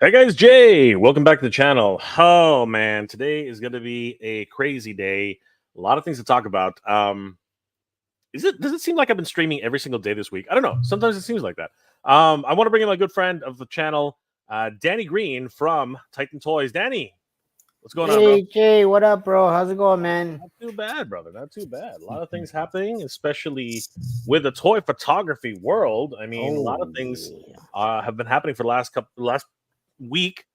Hey guys, Jay, welcome back to the channel. Oh man, today is going to be a crazy day. A lot of things to talk about. Does it seem like I've been streaming every single day this week? I don't know. Sometimes it seems like that. I want to bring in my good friend of the channel, Danny Green from Titan Toys. Danny, what's going on, bro? Hey Jay, what up, bro? How's it going, man? Not too bad, brother. Not too bad. A lot of things happening, especially with the toy photography world. I mean, a lot of things have been happening for the last week,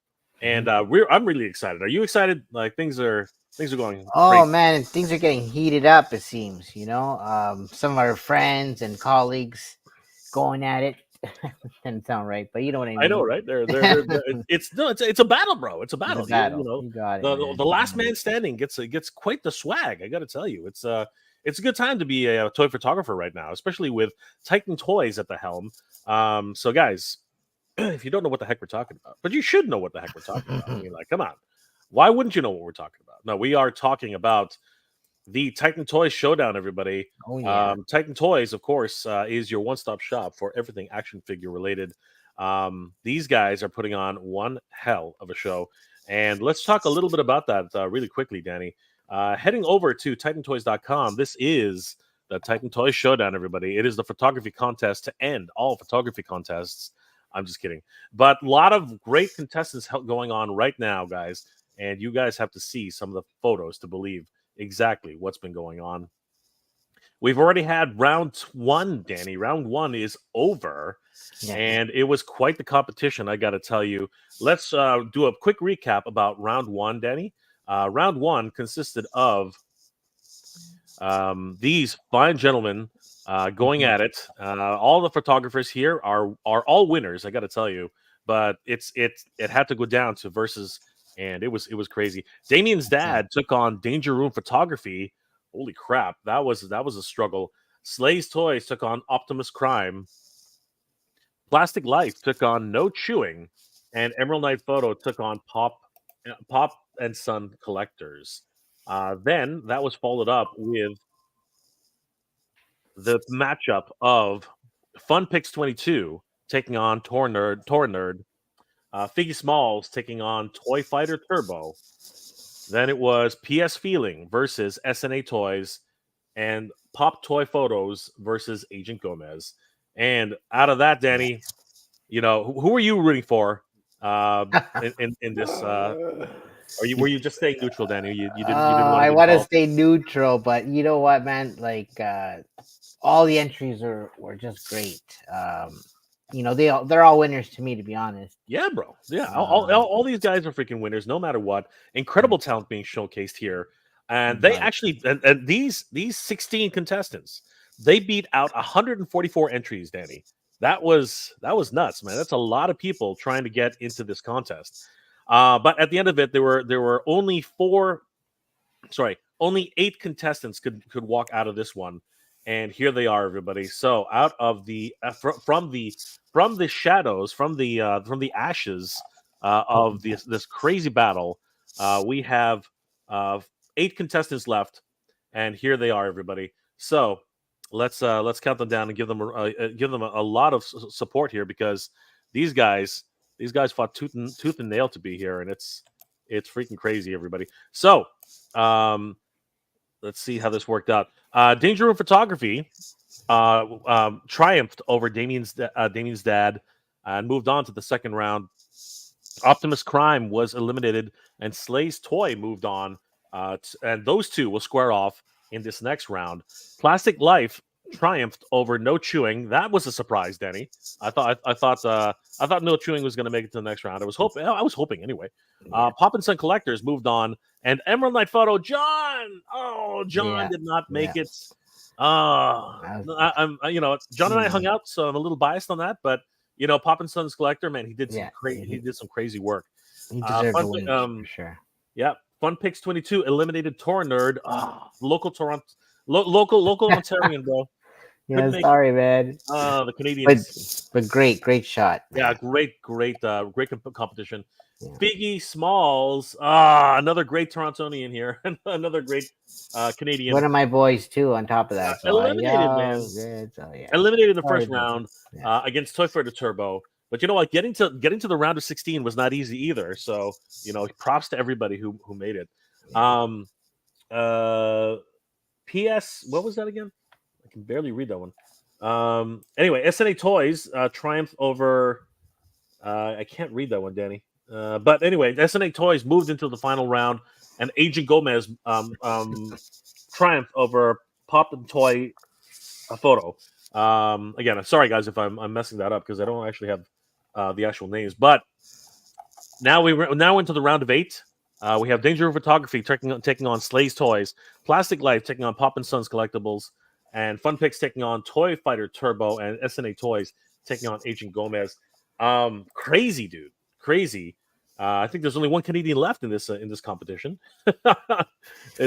and I'm really excited. Are you excited? Like things are going. Oh crazy. man, things are getting heated up. It seems, some of our friends and colleagues going at it. Didn't sound right, but you know what I mean. I know, right? It's a battle, bro. It's a battle. It's a battle. You know, You got it, the last man standing gets quite the swag. I got to tell you, it's a good time to be a toy photographer right now, especially with Titan Toys at the helm. So guys, if you don't know what the heck we're talking about, but you should know what the heck we're talking about. I mean, like, come on. Why wouldn't you know what we're talking about? No, we are talking about the Titan Toys Showdown, everybody. Oh, yeah. Titan Toys, of course, is your one-stop shop for everything action figure related. These guys are putting on one hell of a show. And let's talk a little bit about that really quickly, Danny. Heading over to titantoys.com, this is the Titan Toys Showdown, everybody. It is the photography contest to end all photography contests. I'm just kidding. But a lot of great contestants going on right now, guys. And you guys have to see some of the photos to believe exactly what's been going on. We've already had round one, Danny. Round one is over. Yeah. And it was quite the competition, I got to tell you. Let's do a quick recap about round one, Danny. Round one consisted of these fine gentlemen going at it. All the photographers here are all winners, I got to tell you. But it had to go down to versus, and it was crazy. Damien's dad took on Danger Room Photography. Holy crap, that was a struggle. Slay's Toys took on Optimus Crime. Plastic Life took on No Chewing, and Emerald Knight Photo took on Pop and Son Collectors. Then that was followed up with the matchup of Fun Pix 22 taking on Tor Nerd, Figgy Smalls taking on Toy Fighter Turbo. Then it was PS Feeling versus SNA Toys, and Pop Toy Photos versus Agent Gomez. And out of that, Danny, who are you rooting for in this? Were you just staying neutral, Danny? You didn't. I want to stay neutral, but you know what, man? Like all the entries were just great. They're all winners to me, to be honest. Yeah, bro. Yeah, all these guys are freaking winners, no matter what. Incredible talent being showcased here, and they actually and these 16 contestants, they beat out 144 entries, Danny. That was nuts, man. That's a lot of people trying to get into this contest. But at the end of it, there were only only 8 contestants could walk out of this one. And here they are, everybody. So out of the from the shadows, from the ashes of this crazy battle, we have 8 contestants left, and here they are, everybody. So let's count them down and give them a lot of support here, because these guys fought tooth and nail to be here, and it's freaking crazy, everybody. So let's see how this worked out. Danger Room Photography triumphed over Damien's dad and moved on to the second round. Optimus Crime was eliminated, and Slay's Toy moved on, and those two will square off in this next round. Plastic Life triumphed over No Chewing. That was a surprise, Danny. I thought No Chewing was going to make it to the next round. I was hoping anyway. Pop and Son Collectors moved on, and Emerald Knight Photo, John did not make it. John and I hung out, so I'm a little biased on that, but Pop and Son's Collector, man, he did some crazy work. He deserved a win, for sure. Yeah, Fun Pix 22 eliminated Tor Nerd. Local Toronto, local Ontarian, bro. Yeah, sorry, man. The Canadians, but great shot. Yeah, great competition. Yeah. Figgy Smalls, another great Torontonian here, another great Canadian. One of my boys too. On top of that, eliminated, man. Eliminated in the first round against Toy Fighter Turbo. But you know what? Getting to the round of 16 was not easy either. So props to everybody who made it. Yeah. P.S. What was that again? I can barely read that one. Anyway, SNA Toyz triumph over. I can't read that one, Danny. But anyway, SNA Toyz moved into the final round, and Agent Gomez triumphed over Pop and Toy Photo. Again, I'm sorry guys if I'm messing that up because I don't actually have the actual names. But now now into the round of 8. We have Danger Room Photography taking on Slay's Toys, Plastic Life taking on Pop and Sons Collectibles, and Fun Picks taking on Toy Fighter Turbo, and SNA Toyz taking on Agent Gomez. Crazy, dude, crazy. I think there's only one Canadian left in this competition.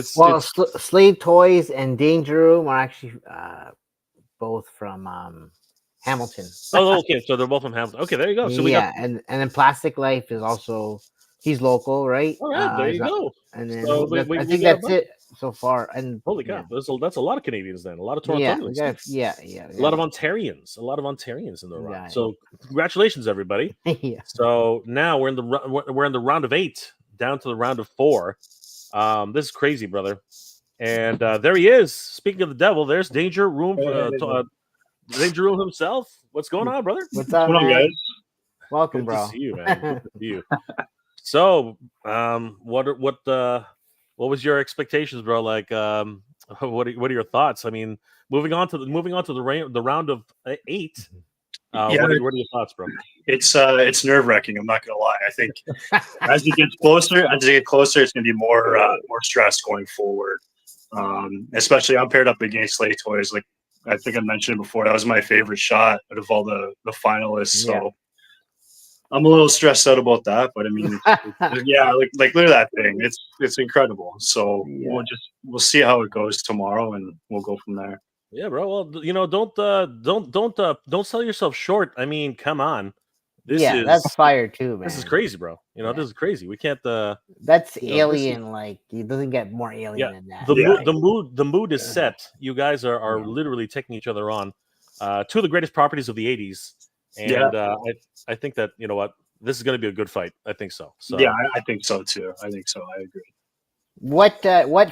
Slave Toys and Danger Room are actually both from Hamilton. Oh, okay, so they're both from Hamilton. Okay, there you go. So we got and then Plastic Life is also he's local, right? all right. There you go. And then So I think that's it so far. And holy cow, that's a lot of Canadians then. A lot of yeah, Torontonians. a lot of Ontarians. A lot of Ontarians in the round. So congratulations, everybody. Yeah. So now we're in the round of 8, down to the round of 4. This is crazy, brother. And there he is. Speaking of the devil, there's Danger Room. Danger Room himself. What's going on, brother? What's up, man? guys? Welcome, Good bro. to see you, man. Good to see you. So, what was your expectations, bro? Like, what are your thoughts? I mean, moving on to the round of 8. What are your thoughts, bro? It's nerve-wracking. I'm not gonna lie. I think as it gets closer, it's gonna be more stress going forward. Especially I'm paired up against Slay Toys. Like I think I mentioned before, that was my favorite shot out of all the finalists. So I'm a little stressed out about that. But I mean, like look at that thing. It's incredible. So we'll see how it goes tomorrow, and we'll go from there. Yeah, bro. Well, don't sell yourself short. I mean, come on. That's fire too, man. This is crazy, bro. This is crazy. We can't. That's alien. Like it doesn't get more alien than that. The mood is set. You guys are literally taking each other on. 2 of the greatest properties of the '80s, and I think that this is going to be a good fight. I think so. Yeah, I think so too. I think so. I agree. What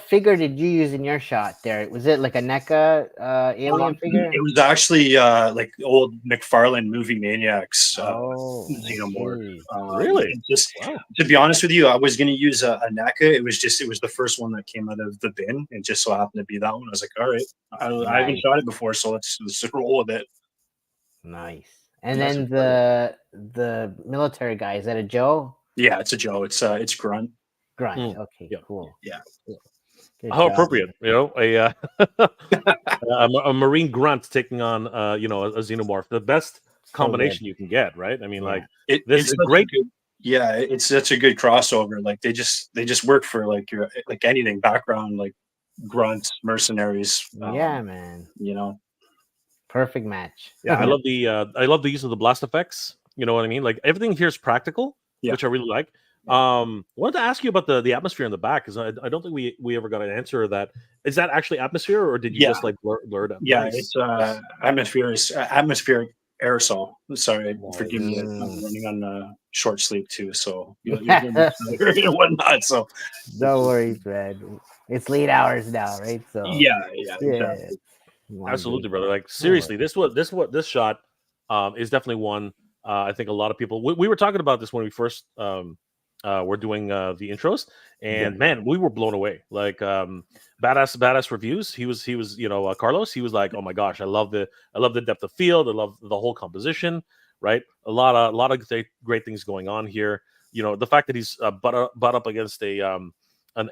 figure did you use in your shot there? Was it like a NECA alien figure? It was actually like old McFarlane Movie Maniacs Xenomorph. Really? To be honest with you, I was going to use a NECA. It was the first one that came out of the bin, and just so happened to be that one. I was like, all right, I haven't shot it before, so let's roll with it. Nice. And then the military guy, is that a Joe? Yeah, it's a Joe. It's Grunt. Grunt. Okay, cool. Yeah. How appropriate, a Marine grunt taking on a Xenomorph. The best combination you can get, right? I mean, like this is great. It's such a good crossover. Like they just work for like your anything background, like grunts, mercenaries. Man. Perfect match. Yeah, I love the use of the blast effects. You know what I mean? Like everything here is practical, which I really like. Wanted to ask you about the atmosphere in the back because I don't think we ever got an answer to that. Is that actually atmosphere or did you just like blur it up? Yeah, it's atmospheric aerosol. Sorry, forgive me. I'm running on short sleep too, so and whatnot. So no worries, man. It's late hours now, right? So exactly. Absolutely, brother. Like seriously, this shot is definitely one. I think a lot of people. We were talking about this when we first we're doing the intros, and man, we were blown away. Like badass reviews. He was Carlos. He was like, oh my gosh, I love the depth of field. I love the whole composition. Right, a lot of great things going on here. The fact that he's butt up against an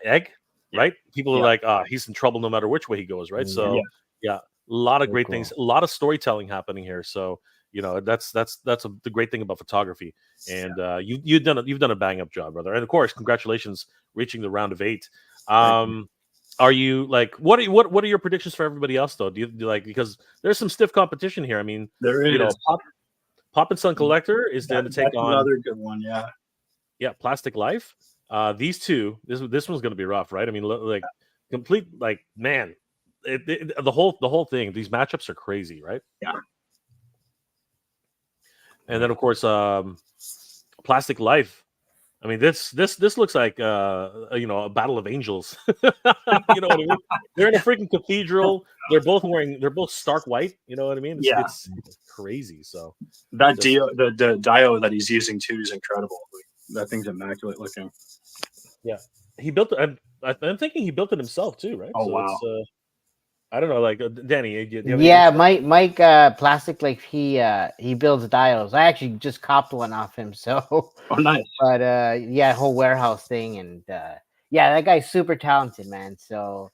egg. Right, people are like, he's in trouble no matter which way he goes. Right, so a lot of great things, a lot of storytelling happening here. So. That's the great thing about photography, and you've done a bang up job, brother. And of course, congratulations reaching the round of 8. Are you like what are your predictions for everybody else though? Do you like because there's some stiff competition here? I mean, there is. Pop and Son Collector is going to take on another good one, Plastic Life. These two, this one's going to be rough, right? I mean, like complete like man, the whole thing. These matchups are crazy, right? Yeah. And then of course, Plastic Life. I mean, this looks like a battle of angels. You know what I mean? They're in a freaking cathedral. They're both stark white. You know what I mean? It's crazy. So that the dio that he's using too is incredible. Like, that thing's immaculate looking. Yeah, he built it. I'm thinking he built it himself too, right? Oh, So wow. It's, I don't know, like Danny. Do you have any Yeah, insight? Mike Plastic Life, he builds dials. I actually just copped one off him, so Oh, nice. but yeah, whole warehouse thing, and yeah, that guy's super talented, man. So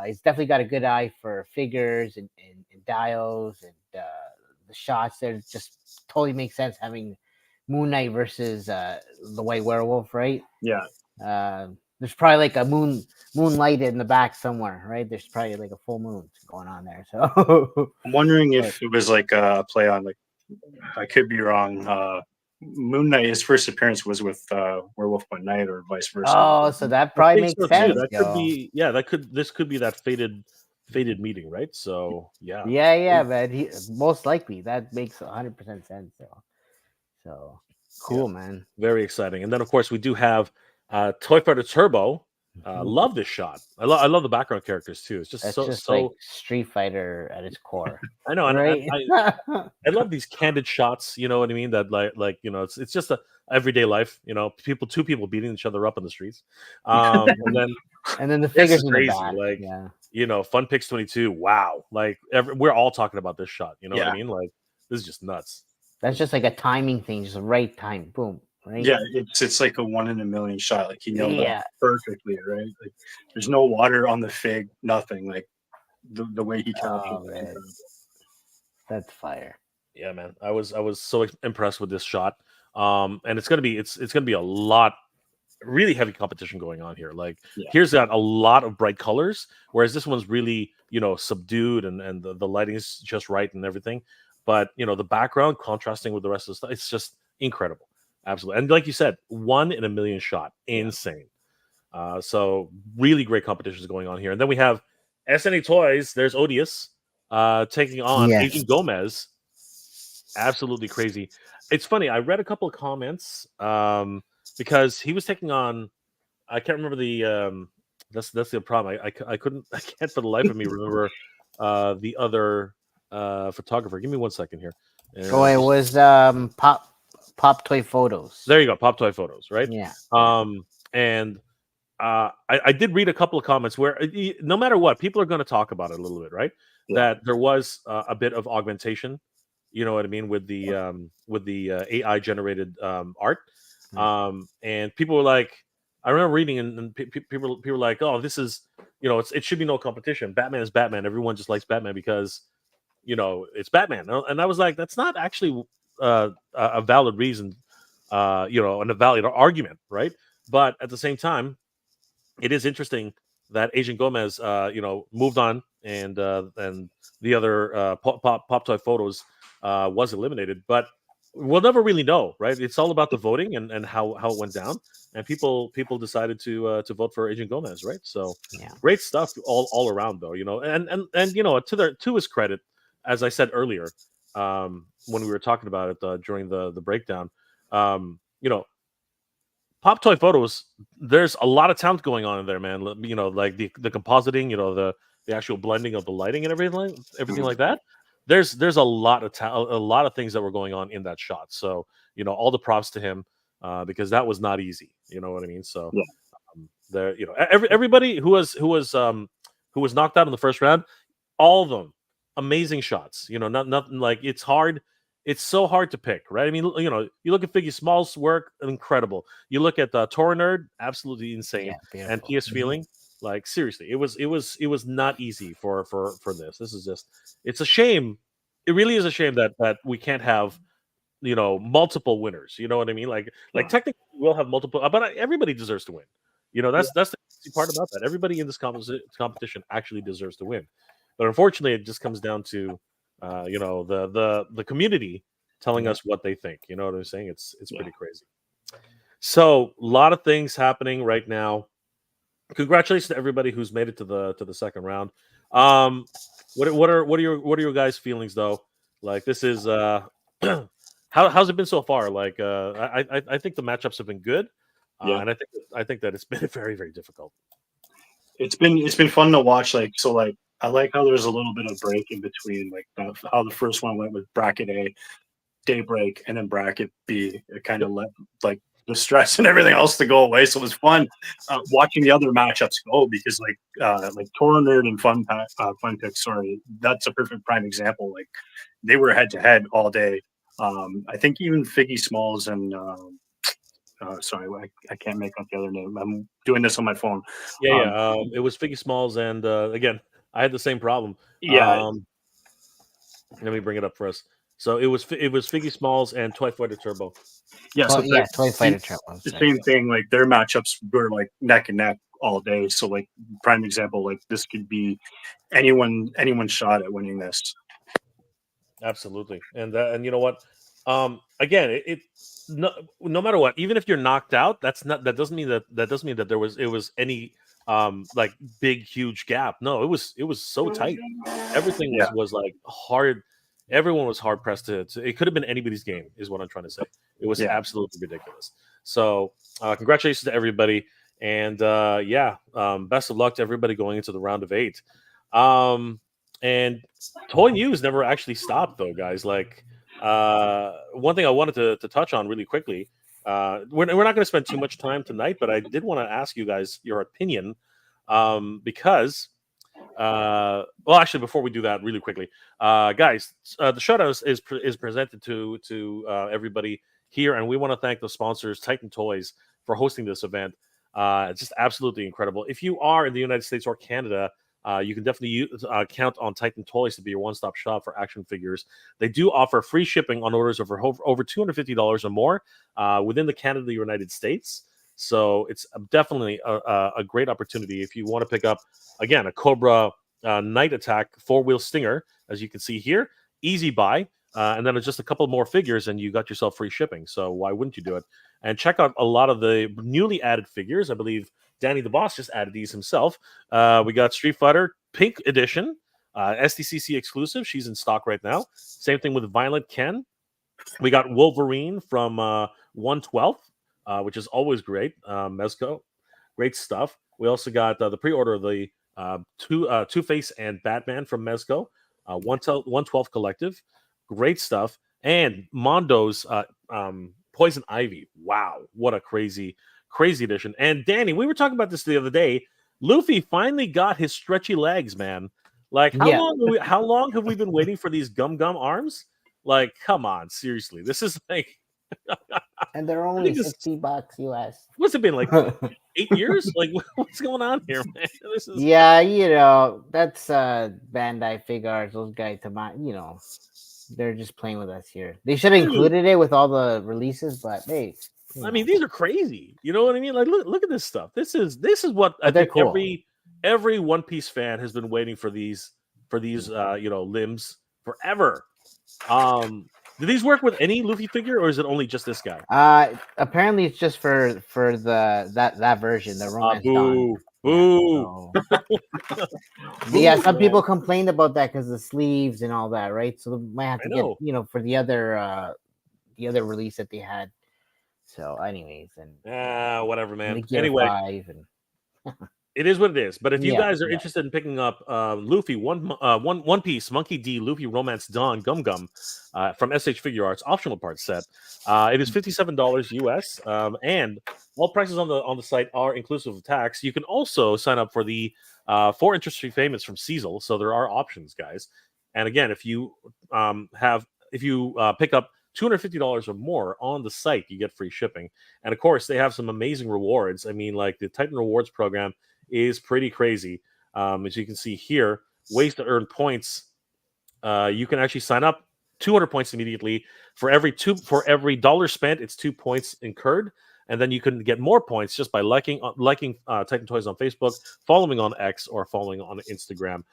he's definitely got a good eye for figures and dials, and the shots there just totally make sense having Moon Knight versus the White Werewolf, right? Yeah. There's probably like a moonlight in the back somewhere, right? There's probably like a full moon going on there. So I'm wondering if it was like a play on, like, I could be wrong. Moon Knight, his first appearance was with Werewolf by Night, or vice versa. oh, so that I probably think makes so too. sense. That could be, yeah. This could be that fated meeting, right? So yeah. Yeah, but most likely that makes 100% sense. So cool, man. Very exciting. And then of course we do have Toy Fighter Turbo. Love this shot. I love the background characters too. It's just That's so just like Street Fighter at its core, I know, and right? I love these candid shots. You know what I mean? That like it's just a everyday life. You know, two people beating each other up in the streets, and then And then the this figures is in the crazy. back. Like Yeah. Fun Picks 22. Wow, like we're all talking about this shot. You know what I Yeah. mean? Like this is just nuts. That's just like a timing thing, just the right time. Boom. Right? Yeah, it's like a 1 in a million shot. Like, he nailed Yeah. that perfectly, right? Like, there's no water on the fig, nothing. Like, the way he captured Oh, it. man. Incredible. That's fire. Yeah, man. I was so impressed with this shot. And it's gonna be a lot really heavy competition going on here. Like here's got a lot of bright colors, whereas this one's really subdued and the lighting is just right and everything. But the background contrasting with the rest of the stuff, it's just incredible, absolutely. And like you said, 1 in a million shot, insane. So really great competitions going on here. And then we have SNA Toys. There's Odious taking on Agent Gomez. Absolutely crazy. It's funny. I read a couple of comments because he was taking on. I can't remember the. That's the problem. I can't for the life of me remember the other photographer. Give me 1 second here. It was Pop Toy Photos. There you go, Pop Toy Photos, right? Yeah. And I did read a couple of comments where no matter what, people are going to talk about it a little bit, right? That there was a bit of augmentation. You know what I mean, with the AI generated art, and people were like, I remember reading, and people were like, "Oh, this is, it should be no competition. Batman is Batman. Everyone just likes Batman because, it's Batman." And I was like, that's not actually a valid reason, and a valid argument, right? But at the same time, it is interesting that Agent Gomez, moved on, and the other Pop Toy Photos was eliminated, but we'll never really know, right? It's all about the voting and how it went down, and people decided to vote for Agent Gomez, right? So great stuff all around, though, and to his credit, as I said earlier, when we were talking about it during the breakdown, Pop Toy Photos, there's a lot of talent going on in there, man. Like the compositing, the actual blending of the lighting and everything like that. There's a lot of things that were going on in that shot. So all the props to him because that was not easy. You know what I mean? So there, everybody who was knocked out in the first round, all of them amazing shots. Nothing like it's hard. It's so hard to pick, right? I mean, you look at Figgy Small's work, incredible. You look at Tor Nerd, absolutely insane, and PS Feeling, like seriously, it was not easy for this. This is just, it's a shame. It really is a shame that we can't have multiple winners. You know what I mean? Like technically we'll have multiple, but everybody deserves to win. That's the easy part about that. Everybody in this competition actually deserves to win, but unfortunately, it just comes down to the community telling us what they think. You know what I'm saying? It's pretty crazy. So a lot of things happening right now. Congratulations to everybody who's made it to the second round. What are your guys' feelings though? Like this is How's it been so far? Like, I think the matchups have been good, Yeah. and I think that it's been very, very difficult. It's been fun to watch. Like I like how there's a little bit of break in between, like how the first one went with bracket A, daybreak, and then bracket B. It kind of let like the stress and everything else to go away. So it was fun watching the other matchups go, because like Toro Nerd and Fun Pick, sorry, that's a perfect prime example. Like they were head to head all day. I think even Figgy Smalls and sorry, I can't make out the other name. I'm doing this on my phone. Yeah. It was Figgy Smalls, and again, I had the same problem. Yeah, Let me bring it up for us. So it was Figgy Smalls and Toy Fighter Turbo. yeah. So Toy Fighter Trouble. the same thing. Like their matchups were like neck and neck all day. So like prime example, like this could be anyone's shot at winning this. Absolutely, and you know what? Again, it no matter what, even if you're knocked out, that doesn't mean that it was any like big huge gap. No, it was so tight. Everything Yeah. was like hard. Everyone was hard pressed to it could have been anybody's game, is what I'm trying to say. It was Yeah. absolutely ridiculous. So congratulations to everybody, and best of luck to everybody going into the round of 8. And Toy News never actually stopped, though, guys. Like one thing I wanted to touch on really quickly. We're not going to spend too much time tonight, but I did want to ask you guys your opinion, because well, actually, before we do that, really quickly, guys, the Showdown is presented to everybody here, and we want to thank the sponsors, Titan Toys, for hosting this event. It's just absolutely incredible. If you are in the United States or Canada, you can definitely count on Titan Toys to be your one-stop shop for action figures. They do offer free shipping on orders over $250 or more within the Canada, United States. So it's definitely a great opportunity if you want to pick up, again, a Cobra Night Attack 4-wheel Stinger, as you can see here. Easy buy. And then it's just a couple more figures and you got yourself free shipping. So why wouldn't you do it? And check out a lot of the newly added figures. I believe Danny the Boss just added these himself. We got Street Fighter Pink Edition, SDCC exclusive. She's in stock right now. Same thing with Violent Ken. We got Wolverine from 112th, which is always great. Mezco, great stuff. We also got the pre-order of the Two-Face and Batman from Mezco, 112th Collective. Great stuff. And Mondo's Poison Ivy. Wow, what a crazy edition. And Danny, we were talking about this the other day. Luffy finally got his stretchy legs, man. Like, how long have we been waiting for these gum arms? Like, come on, seriously. This is like and they're only $60 US. What's it been, like 8 years? Like, what's going on here, man? This is that's Bandai Figures. Those guys, they're just playing with us here. They should have included it with all the releases, but hey, I mean, these are crazy. You know what I mean? Like, look at this stuff. This is what I think cool. every One Piece fan has been waiting for these limbs forever. Do these work with any Luffy figure, or is it only just this guy? Apparently it's just for that version, the Romance Dawn. Boo. Yeah, some people complained about that because the sleeves and all that, right? So they might have to get, for the other release that they had. So, anyways, and whatever, man. Anyway, it is what it is. But if you guys are interested in picking up Luffy One Piece Monkey D Luffy Romance Dawn Gum from SH Figure Arts optional parts set, it is $57 US, and all prices on the site are inclusive of tax. You can also sign up for the 4 interest-free payments from Cecil, so there are options, guys. And again, if you pick up $250 or more on the site, you get free shipping. And of course, they have some amazing rewards. I mean, like the Titan Rewards program is pretty crazy. As you can see here, ways to earn points. You can actually sign up 200 points immediately. For every $1 spent, it's 2 points incurred. And then you can get more points just by liking Titan Toys on Facebook, following on X, or following on Instagram.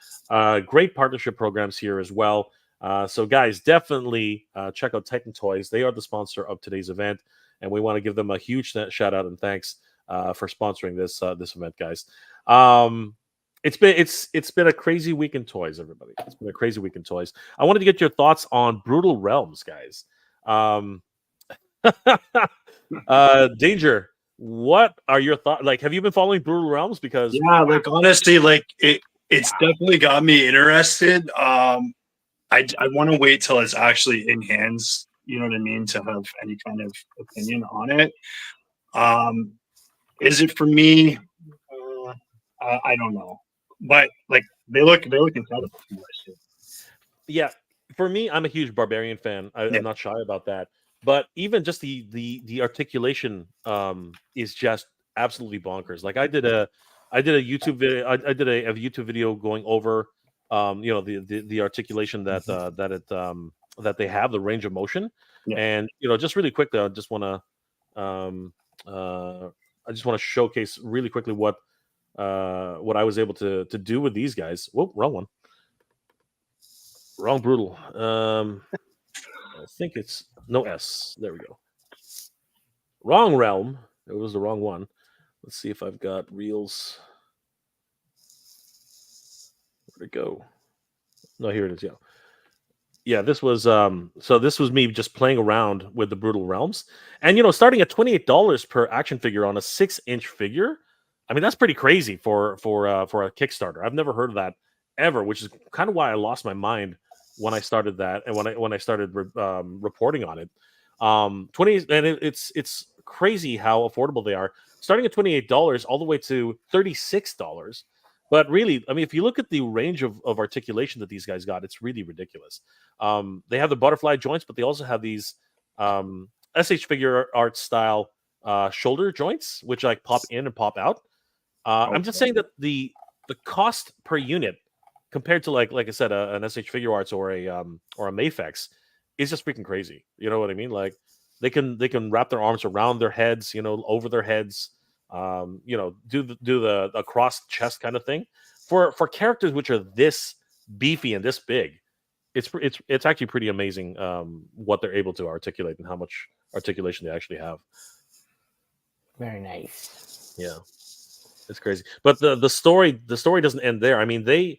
Great partnership programs here as well. So guys, definitely check out Titan Toys. They are the sponsor of today's event, and we want to give them a huge shout out and thanks for sponsoring this event, guys. It's been a crazy week in toys, everybody. It's been a crazy week in toys. I wanted to get your thoughts on Brutal Realms, guys. Danger. What are your thoughts? Like, have you been following Brutal Realms? Because Yeah, like honestly, like it's definitely got me interested. I want to wait till it's actually in hands. You know what I mean? To have any kind of opinion on it. Is it for me? I don't know, but like they look incredible. yeah, for me, I'm a huge Barbarian fan. Yeah. I'm not shy about that. But even just the articulation is just absolutely bonkers. Like I did a YouTube video. I did a YouTube video going over the articulation that they have, the range of motion. Yeah. And just really quickly, um, I just want to showcase really quickly what I was able to do with these guys. Whoop, wrong one. Wrong Brutal. I think it's no S. There we go. Wrong Realm. It was the wrong one. Let's see if I've got reels. Where'd it go? No, here it is. Yeah, this was so this was me just playing around with the Brutal Realms. And starting at $28 per action figure on a 6-inch figure. I mean, that's pretty crazy for a Kickstarter. I've never heard of that ever, which is kind of why I lost my mind when I started that, and when I started reporting on it. 20 and it's crazy how affordable they are, starting at $28 all the way to $36. But really, I mean, if you look at the range of articulation that these guys got, it's really ridiculous. They have the butterfly joints, but they also have these SH figure art style shoulder joints, which like pop in and pop out. I'm just saying that the cost per unit compared to like I said, an SH Figure Arts or a Mayfex is just freaking crazy. You know what I mean? Like they can wrap their arms around their heads, over their heads, do the across chest kind of thing. For characters which are this beefy and this big, it's actually pretty amazing what they're able to articulate and how much articulation they actually have. Very nice. Yeah, it's crazy. But the story doesn't end there. I mean, they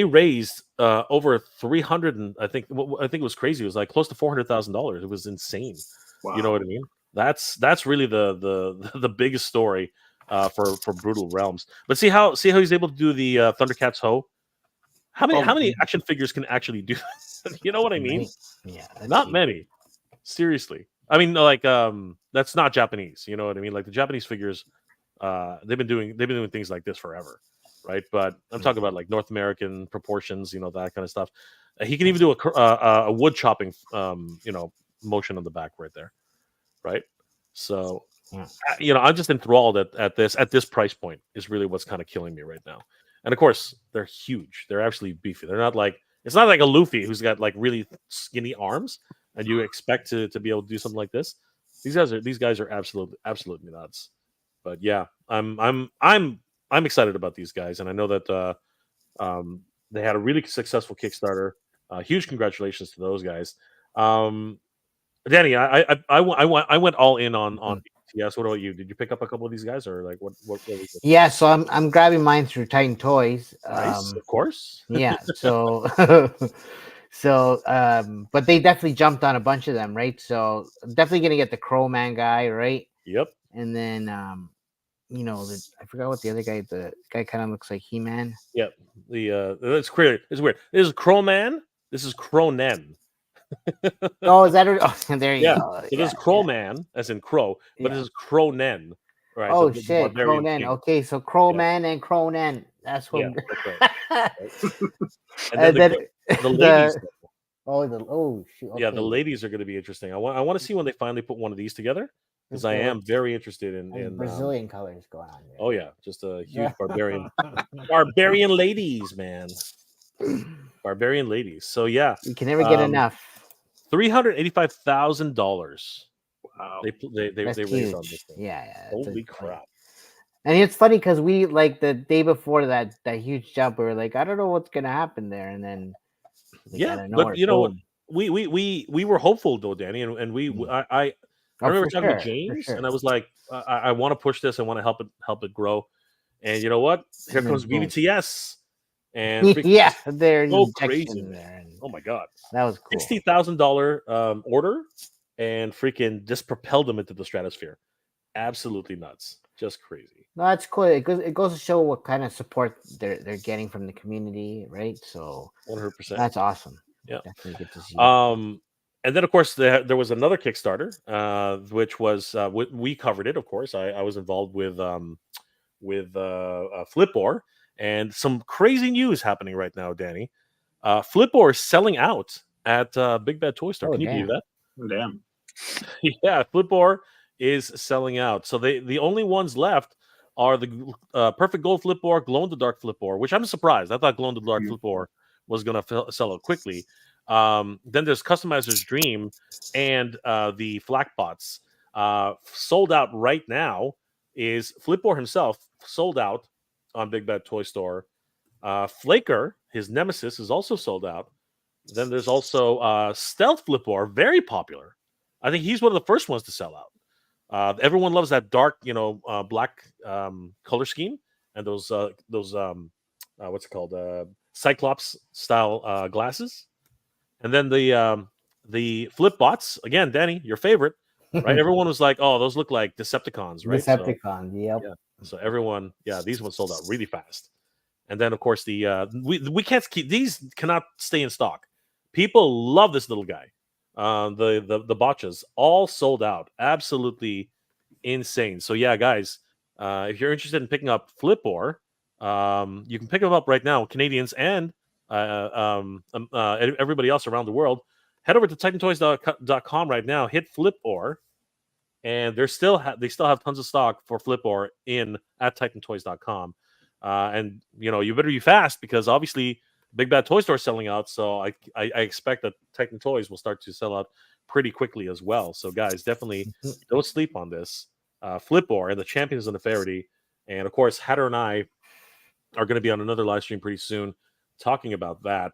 raised over 300, and I think it was crazy. It was like close to $400,000. It was insane. Wow. You know what I mean? That's really the biggest story for Brutal Realms. But see how he's able to do the Thundercats Ho. How many action figures can actually do that? You know what I mean? Yeah, not many. Seriously, I mean, like that's not Japanese. You know what I mean? Like the Japanese figures, they've been doing things like this forever. Right, but I'm talking about like North American proportions, that kind of stuff. He can even do a wood chopping, motion on the back right there, right? So, I'm just enthralled at this price point is really what's kind of killing me right now. And of course, they're huge. They're absolutely beefy. They're not like it's not like a Luffy who's got like really skinny arms, and you expect to be able to do something like this. These guys are absolutely nuts. But yeah, I'm excited about these guys, and I know that they had a really successful Kickstarter. Huge congratulations to those guys. Danny, I went all in on BTS. What about you? Did you pick up a couple of these guys, or like what was it? Yeah, so I'm grabbing mine through Titan Toys. Nice, of course. Yeah, so but they definitely jumped on a bunch of them, right? So definitely gonna get the Crow Man guy, right? Yep. And then I forgot what the other guy. The guy kind of looks like He-Man. Yep. It's weird. This is Crow Man. This is Crow Nen. Oh, is that? Oh, there you go. So this is Crow Man, as in Crow, but this is Crow Nen. Right. Oh so shit, Crow Nen. Okay, so Crow Man and Crow Nen. That's what. Yeah, that's right. And then the ladies. Shoot. Okay. Yeah, the ladies are going to be interesting. I want to see when they finally put one of these together, because I am very interested in Brazilian colors going on there. Oh yeah, just a huge barbarian ladies, man. Barbarian ladies. So yeah, you can never get enough. $385,000. Wow. They raised on this thing. Yeah. Holy crap. And it's funny because we like the day before that huge jump, we were like, I don't know what's gonna happen there, and then but we were hopeful though, Danny, and I remember talking to James, and I was like, I want to push this, I want to help it grow, and you know what? Here comes BBTS, and they're so crazy, there. Oh my god, That was cool. $60,000 order, and freaking just propelled them into the stratosphere. Absolutely nuts, just crazy. No, that's cool. It goes to show what kind of support they're getting from the community, right? So 100%. that's awesome. Yeah. Definitely good to see. And then of course there was another Kickstarter, which was we covered it. Of course, I was involved with Flipboard, and some crazy news happening right now, Danny. Flipboard is selling out at Big Bad Toy Store. Oh, Can you believe damn. that? Oh, damn. Yeah, Flipboard is selling out. So the only ones left are the Perfect Gold Flipboard, Glow in the Dark Flipboard, which I'm surprised. I thought Glow in the Dark Flipboard was going to sell out quickly. Then there's Customizer's Dream and the Flackbots. Sold out right now is Flipboard himself, sold out on Big Bad Toy Store. Flaker, his nemesis, is also sold out. Then there's also Stealth Flipboard, very popular. I think he's one of the first ones to sell out. Everyone loves that dark, black color scheme and those what's it called, Cyclops style glasses. And then the Flipbots again, Danny, your favorite, right? Everyone was like, "Oh, those look like Decepticons, right?" Decepticon, yep. So everyone, these ones sold out really fast. And then of course we can't keep these, cannot stay in stock. People love this little guy. The botches all sold out, absolutely insane. So yeah, guys, if you're interested in picking up Flipboard, you can pick them up right now, Canadians and everybody else around the world. Head over to TitanToys.com right now. Hit Flipboard, and they still have tons of stock for Flipboard at TitanToys.com. And you better be fast, because obviously Big Bad Toy Store is selling out. So I expect that Titan Toys will start to sell out pretty quickly as well. So guys, definitely don't sleep on this. Flipboard and the Champions of Neferity, and of course Hatter and I are going to be on another live stream pretty soon talking about that.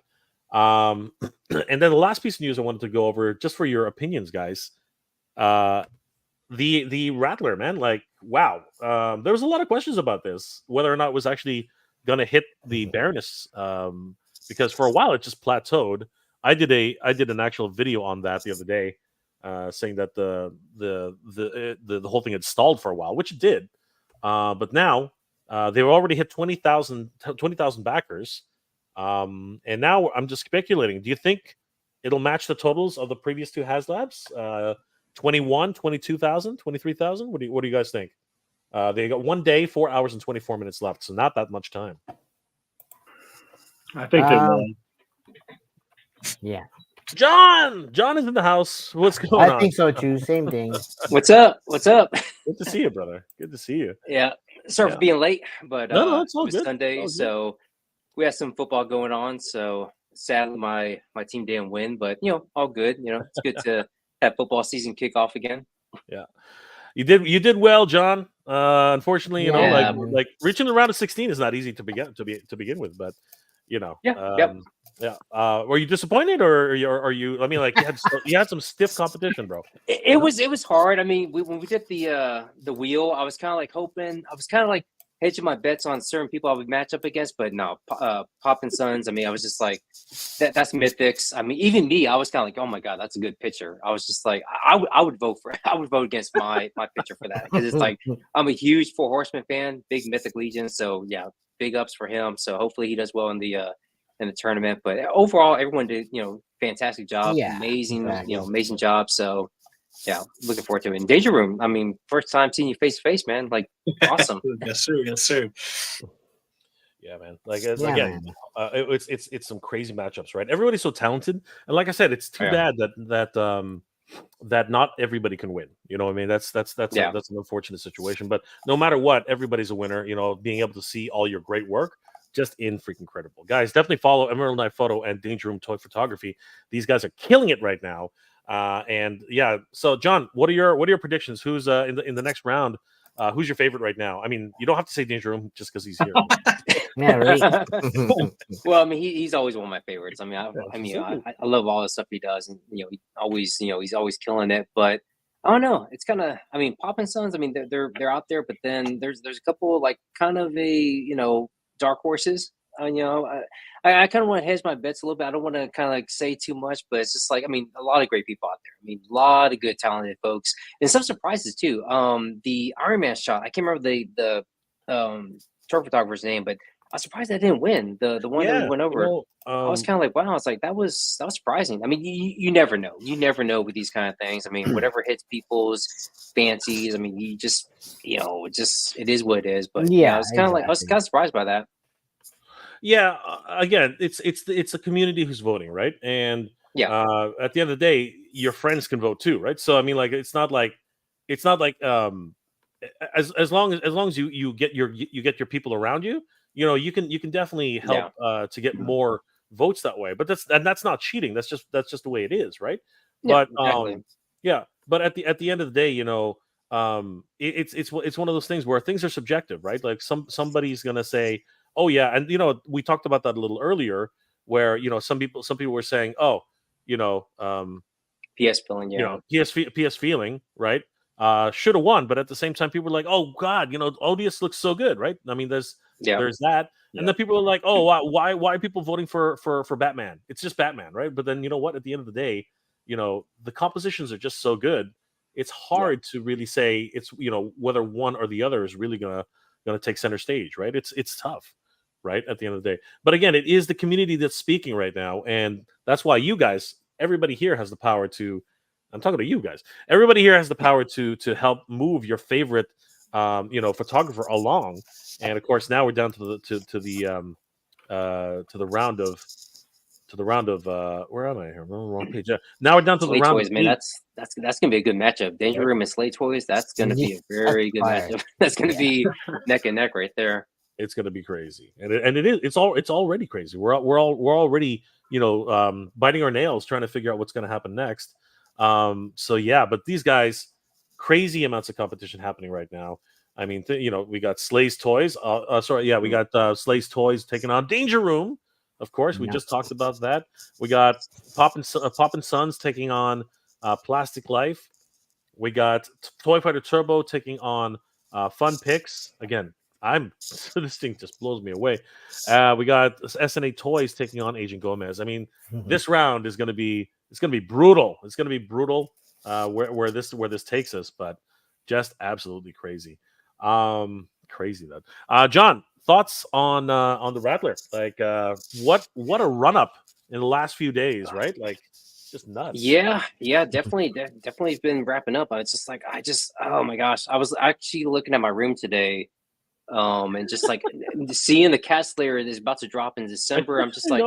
And then the last piece of news I wanted to go over, just for your opinions, guys. The Rattler, man, like, wow. There was a lot of questions about this, whether or not it was actually going to hit the Baroness, because for a while it just plateaued. I did an actual video on that the other day, saying that the whole thing had stalled for a while, which it did. But now they've already hit 20,000 backers. And now I'm just speculating. Do you think it'll match the totals of the previous two HasLabs? 21, 22,000, 23,000? What do you guys think? They got 1 day, 4 hours, and 24 minutes left, so not that much time. I think yeah. John is in the house. What's going on? I think so too. Same thing. What's up? What's up? Good to see you, brother. Good to see you. Yeah. Sorry for being late, but No, it's all it was good. Sunday, All good. so we had some football going on. So sadly, my team didn't win, but all good. It's good to have football season kick off again. Yeah, you did well, John. Unfortunately, like reaching the round of 16 is not easy to begin with, but were you disappointed, or are you? I mean, like, you had some stiff competition, bro. It was hard. I mean, when we did the wheel, I was kind of like hoping. I was kind of like hedging my bets on certain people I would match up against, but no, Pop and Sons. I mean, I was just like, that's Mythics. I mean, even me, I was kind of like, oh my god, that's a good pitcher. I was just like, I would vote for it. I would vote against my pitcher for that, because it's like, I'm a huge Four Horsemen fan, big Mythic Legion. So yeah, big ups for him. So hopefully he does well in the tournament. But overall, everyone did fantastic job. Yeah, amazing, exactly. Amazing job. So yeah, looking forward to it. In Danger Room, I mean, first time seeing you face to face, man. Like, awesome. Yes, sir. Yes, sir. Yeah, man. Like, again, it's some crazy matchups, right? Everybody's so talented, and like I said, it's too bad that not everybody can win. You know what I mean? That's an unfortunate situation. But no matter what, everybody's a winner. Being able to see all your great work, just freaking incredible. Guys, definitely follow Emerald Knight Photo and Danger Room Toy Photography. These guys are killing it right now. And yeah, so John, what are your predictions? Who's in the next round? Who's your favorite right now? I mean, you don't have to say Danger Room just because he's here. Yeah, right. Well, I mean, he's always one of my favorites. I mean, I love all the stuff he does, and he's always killing it. But I don't know. It's kind of, I mean, Pop and Sons. I mean, they're out there, but then there's a couple like kind of a dark horses. I kind of want to hedge my bets a little bit. I don't want to kind of like say too much, but it's just like, I mean, a lot of great people out there. I mean, a lot of good, talented folks, and some surprises too. The Iron Man shot, I can't remember the tour photographer's name, but I was surprised I didn't win the one that we Yeah, went over. I was kind of like, wow. I was like, that was surprising. I mean, you never know. You never know with these kind of things. I mean, whatever hits people's fancies. I mean, you just, it is what it is. But yeah, I was kind of like, I was kind of surprised by that. Yeah, again, it's a community who's voting, right? And at the end of the day, your friends can vote too, right? So I mean, like, it's not like as long as you get your people around you, you can definitely help to get more votes that way. But that's not cheating. That's just the way it is, right? Yeah, But exactly. but at the end of the day, it's one of those things where things are subjective, right? Like somebody's gonna say, oh yeah, and we talked about that a little earlier, where some people were saying, oh, PS feeling, PS feeling, right? Should have won, but at the same time, people were like, "Oh God, Odious looks so good," right? I mean, there's that, and then people are like, "Oh, why are people voting for Batman? It's just Batman, right?" But then what? At the end of the day, the compositions are just so good. It's hard to really say it's whether one or the other is really gonna take center stage, right? It's tough, right? At the end of the day, but again, it is the community that's speaking right now, and that's why you guys, everybody here, has the power to. I'm talking to you guys. Everybody here has the power to help move your favorite, photographer along. And of course, now we're down to the round of where am I here? I'm on the wrong page. Now we're down to the round Toyz, of man. 8. That's gonna be a good matchup. Danger Room and Slay Toyz. That's gonna be a very good matchup. That's gonna be neck and neck right there. It's gonna be crazy, and it is. It's already crazy. We're already biting our nails trying to figure out what's going to happen next. So yeah, but these guys, crazy amounts of competition happening right now. I mean, we got Slay's Toys. We got Slay's Toys taking on Danger Room. Of course, we just talked about that. We got Pop and Sons taking on Plastic Life. We got Toy Fighter Turbo taking on Fun Picks. Again, this thing just blows me away. We got SNA Toys taking on Agent Gomez. I mean, this round is going to be brutal. It's going to be brutal where this takes us, but just absolutely crazy. Crazy that. John, thoughts on the Rattler? Like, what a run up in the last few days, right? Like, just nuts. Yeah, definitely been wrapping up. It's just like oh my gosh, I was actually looking at my room today. And just like seeing the cat slayer is about to drop in December, I'm just like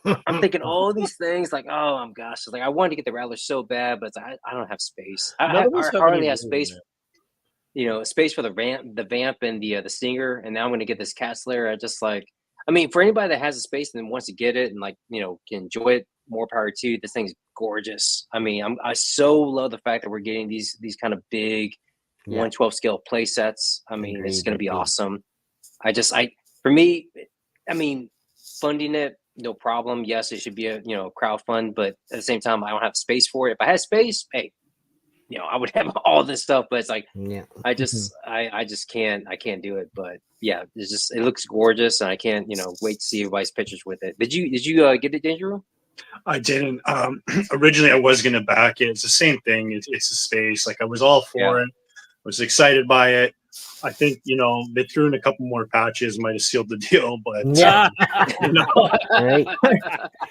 I'm thinking all these things like, oh my gosh, like I wanted to get the Rattler so bad, but I don't have space. I hardly have space, space for the vamp and the stinger, and now I'm gonna get this cat slayer. I just like, I mean, for anybody that has a space and wants to get it and like can enjoy it, more power to you. This thing's gorgeous. I mean, I so love the fact that we're getting these kind of big 1/12 scale play sets. I mean, it's going to be awesome. For me, I mean, funding it, no problem. Yes, it should be a crowd fund, but at the same time, I don't have space for it. If I had space, hey, I would have all this stuff. But it's like, I just can't do it. But yeah, it looks gorgeous, and I can't wait to see everybody's pictures with it. Did you get it, Danger Room? I didn't. Originally, I was going to back it. It's the same thing. It's a space. Like, I was all for it. Was excited by it. I think they threw in a couple more patches, might have sealed the deal, but right.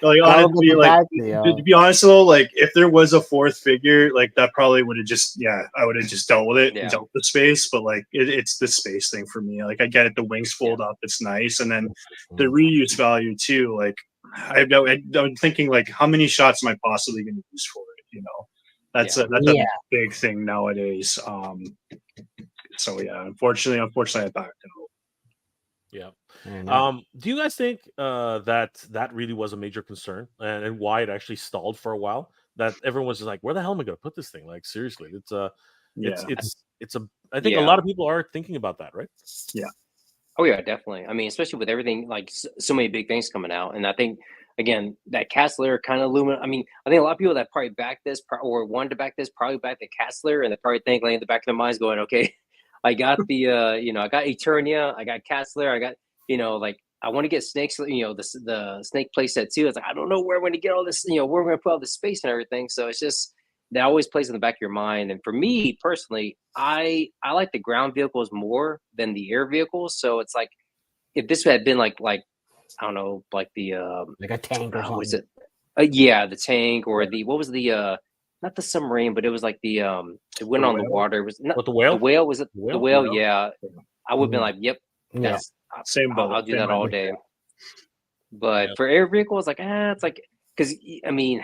Like honestly, to be honest though, like if there was a fourth figure, like that probably would have just I would have just dealt with it and dealt with the space. But like it's the space thing for me. Like I get it, the wings fold up, it's nice, and then the reuse value too. Like I'm thinking like how many shots am I possibly going to use for it? That's a big thing nowadays. So yeah, unfortunately, I backed out. Yeah. Do you guys think that really was a major concern and why it actually stalled for a while? That everyone was just like, where the hell am I going to put this thing? Like seriously, it's I think a lot of people are thinking about that, right? Yeah. Oh yeah, definitely. I mean, especially with everything, like so many big things coming out, and I think again that cat slayer kind of illuminate. I mean, I think a lot of people that probably backed this or wanted to back this probably backed the cat slayer, and they probably think like in the back of their minds going, okay, I got the I got Eternia, I got cat slayer, I got like I want to get snakes, the snake playset too. It's like, I don't know where we're going to get all this, where we're going to put all this space and everything. So it's just, that always plays in the back of your mind. And for me personally, I like the ground vehicles more than the air vehicles. So it's like, if this had been like I don't know, like the like a tank or what was something. it? Yeah, the tank, or what was the not the submarine, but it was like the it went The on the whale? water. It was not What, the whale? the whale. Was it The the whale? whale? Yeah, I would have been like, yep, Yeah. that's Same boat. I'll do same that all idea. day. But Yeah. for air vehicles, like it's like, because I mean,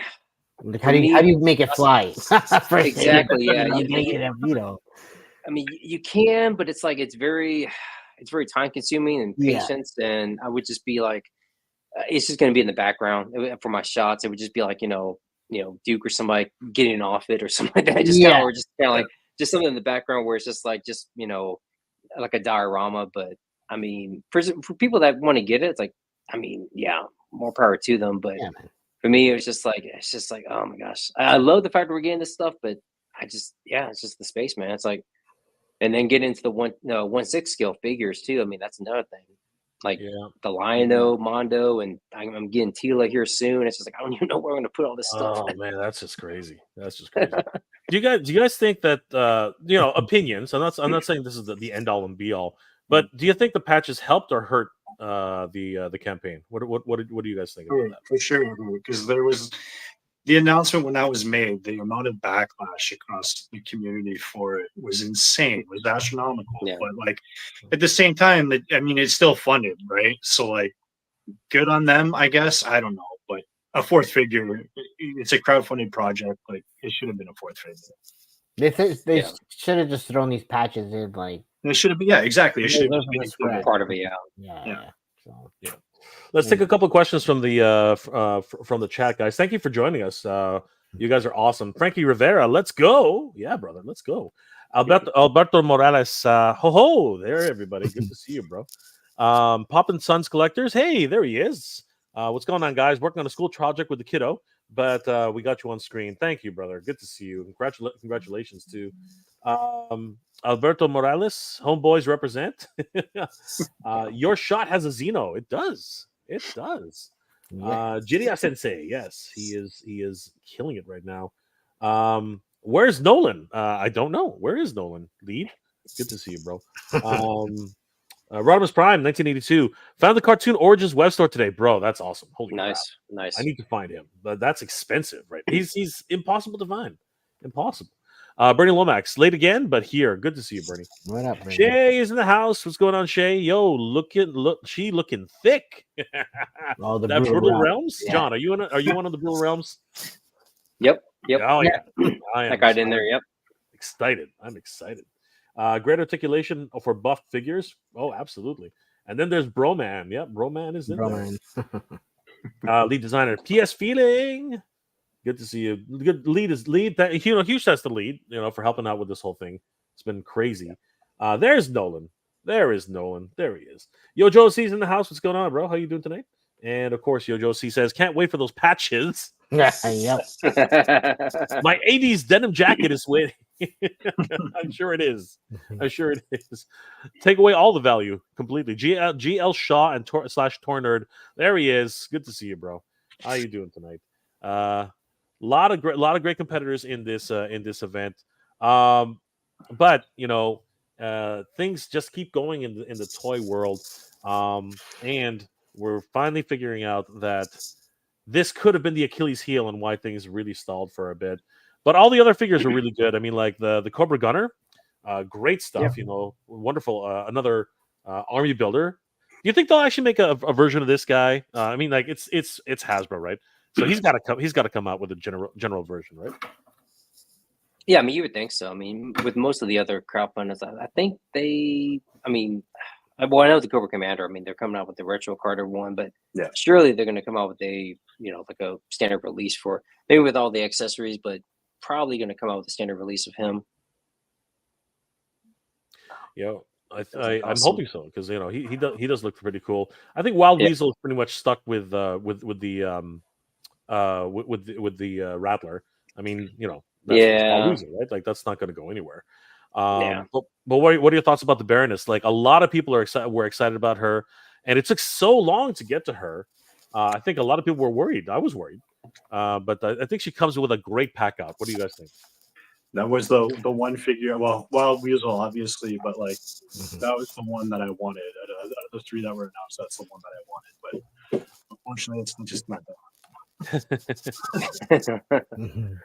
Like, for how do me, you make it fly? First, exactly, yeah, you get it, I mean, you can, but it's like it's very time consuming and Yeah. patience, and I would just be like, it's just going to be in the background for my shots. It would just be like, Duke or somebody getting off it or something like that. Just kind of, or just kind of like just something in the background where it's just like, like a diorama. But I mean, for people that want to get it, it's like, I mean, yeah, more power to them. But Yeah, man. for me, it's just like, oh my gosh, I love the fact that we're getting this stuff, but it's just the space, man. It's like, and then get into the 1/6 scale figures too. I mean, that's another thing. Like Yeah. the Lionel, Mondo, and I'm getting Tila here soon. It's just like, I don't even know where I'm going to put all this stuff. Oh man, that's just crazy. That's just crazy. Do you guys think that opinions? I'm not saying this is the end all and be all, but do you think the patches helped or hurt the campaign? What do you guys think about that? For sure, because there was the announcement when that was made. The amount of backlash across the community for it was insane. It was astronomical. Yeah. But like at the same time, I mean, it's still funded, right? So like, good on them, I guess. I don't know, but a fourth figure, it's a crowdfunded project. Like it should have been a fourth figure. They should have just thrown these patches in, like It should have been, yeah, exactly. It should have those been are the scratch. Part of it, yeah. Yeah. So, Let's take a couple of questions from the chat, guys. Thank you for joining us. You guys are awesome. Frankie Rivera, let's go. Yeah, brother, let's go. Alberto Morales, ho, there, everybody. Good to see you, bro. Poppin' Sons Collectors, hey, there he is. What's going on, guys? Working on a school project with the kiddo, but we got you on screen. Thank you, brother. Good to see you. Congratulations to Alberto Morales. Homeboys represent. Your shot has a Xeno. It does. It does. Jiria Sensei, yes, he is killing it right now. Where's Nolan? I don't know. Where is Nolan? Lead. Good to see you, bro. Rodimus Prime, 1982. Found the Cartoon Origins web store today, bro. That's awesome. Holy crap. Nice. I need to find him, but that's expensive, right? He's impossible to find. Impossible. Bernie Lomax, late again, but here. Good to see you, Bernie. what up, Bernie? Shay is in the house. What's going on, Shay? Yo, she looking thick. All the That Brutal Realms? Yeah. John, are you one of the Brutal Realms? Yep. Oh yeah. I am That guy in there. Yep. excited. I'm excited. Great articulation for buffed figures. Oh, absolutely. And then there's Broman. Yep, Broman is in there. Lead designer. PS Feeling. Good to see you. Good lead. Huge thanks to lead, for helping out with this whole thing. It's been crazy. There's Nolan. There is Nolan. There he is. Yo Joe C's in the house. What's going on, bro? How you doing tonight? And of course, Yo Joe C says, can't wait for those patches. Yep. My 80s denim jacket is waiting. I'm sure it is. Take away all the value completely. GL Shaw and /Tor Nerd. There he is. Good to see you, bro. How you doing tonight? Lot of great competitors in this event. But things just keep going in the toy world. And we're finally figuring out that this could have been the Achilles heel and why things really stalled for a bit. But all the other figures are really good. I mean, like the Cobra Gunner, great stuff. Wonderful. Another army builder. Do you think they'll actually make a version of this guy? I mean, like it's Hasbro, right? So he's got to come out with a general version, right? Yeah, I mean, you would think so. I mean, with most of the other crowdfunders, I think I know the Cobra Commander. I mean, they're coming out with the Retro Carter one, but surely they're going to come out with like a standard release for maybe with all the accessories, but probably going to come out with a standard release of him. I'm hoping so because he does look pretty cool. I think Wild Weasel is pretty much stuck with the Rattler. I mean, that's Wild Weasel, right? Like that's not going to go anywhere. But what are your thoughts about the Baroness? Like a lot of people were excited about her, and it took so long to get to her. I think a lot of people were worried. I was worried, but I think she comes with a great pack out. What do you guys think? That was the one figure. Well, Wild Weasel, obviously, but like Mhm. that was the one that I wanted. Out of the 3 that were announced, that's the one that I wanted. But unfortunately, it's just not that. Mhm.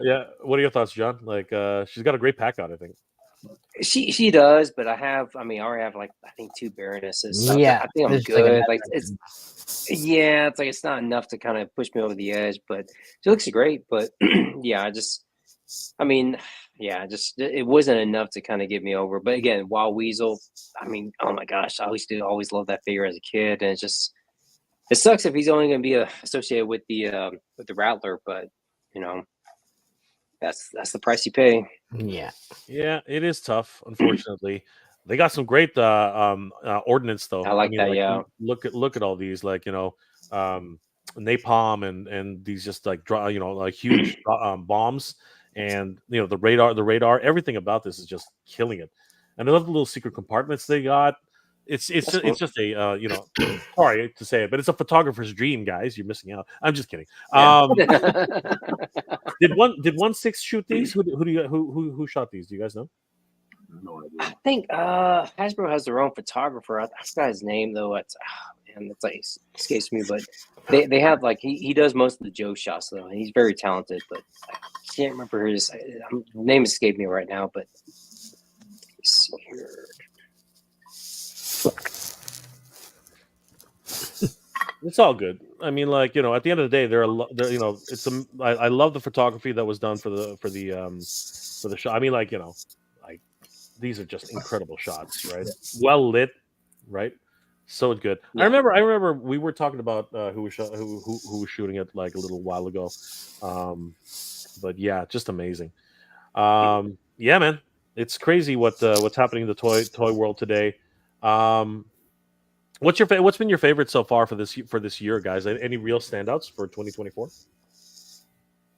Yeah. What are your thoughts, John? Like, she's got a great pack out, I think. She does, but I already have like I think 2 Baronesses. So Yeah, I think I'm there's good. another Like it's like it's not enough to kind of push me over the edge, but she looks great. But yeah, it wasn't enough to kind of get me over. But again, Wild Weasel, I mean, oh my gosh, I used to always love that figure as a kid, and it sucks if he's only going to be associated with the Rattler, but you know that's the price you pay. Yeah. Yeah, it is tough. Unfortunately, they got some great ordnance though. I like that. Like, Yeah, look at all these, like, napalm and these just like like huge bombs, and the radar, everything about this is just killing it. And I love the little secret compartments they got. It's That's cool. it's just a sorry to say it, but it's a photographer's dream, guys. You're missing out. I'm just kidding. Yeah. Did 1/6 shoot these? Who shot these? Do you guys know? No idea. I think Hasbro has their own photographer. I forgot his name though. It's like escapes me, but they have like he does most of the Joe shots though, and he's very talented. But I can't remember his name escaped me right now. But let's see here. It's all good. I mean, like, at the end of the day, they're I love the photography that was done for the shot. I mean, like, like, these are just incredible shots, right? Well lit, right? So good. Yeah. I remember we were talking about who was shooting it like a little while ago. But yeah, just amazing. Yeah, man, it's crazy what's happening in the toy world today. What's been your favorite so far for this year, guys? Any real standouts for 2024?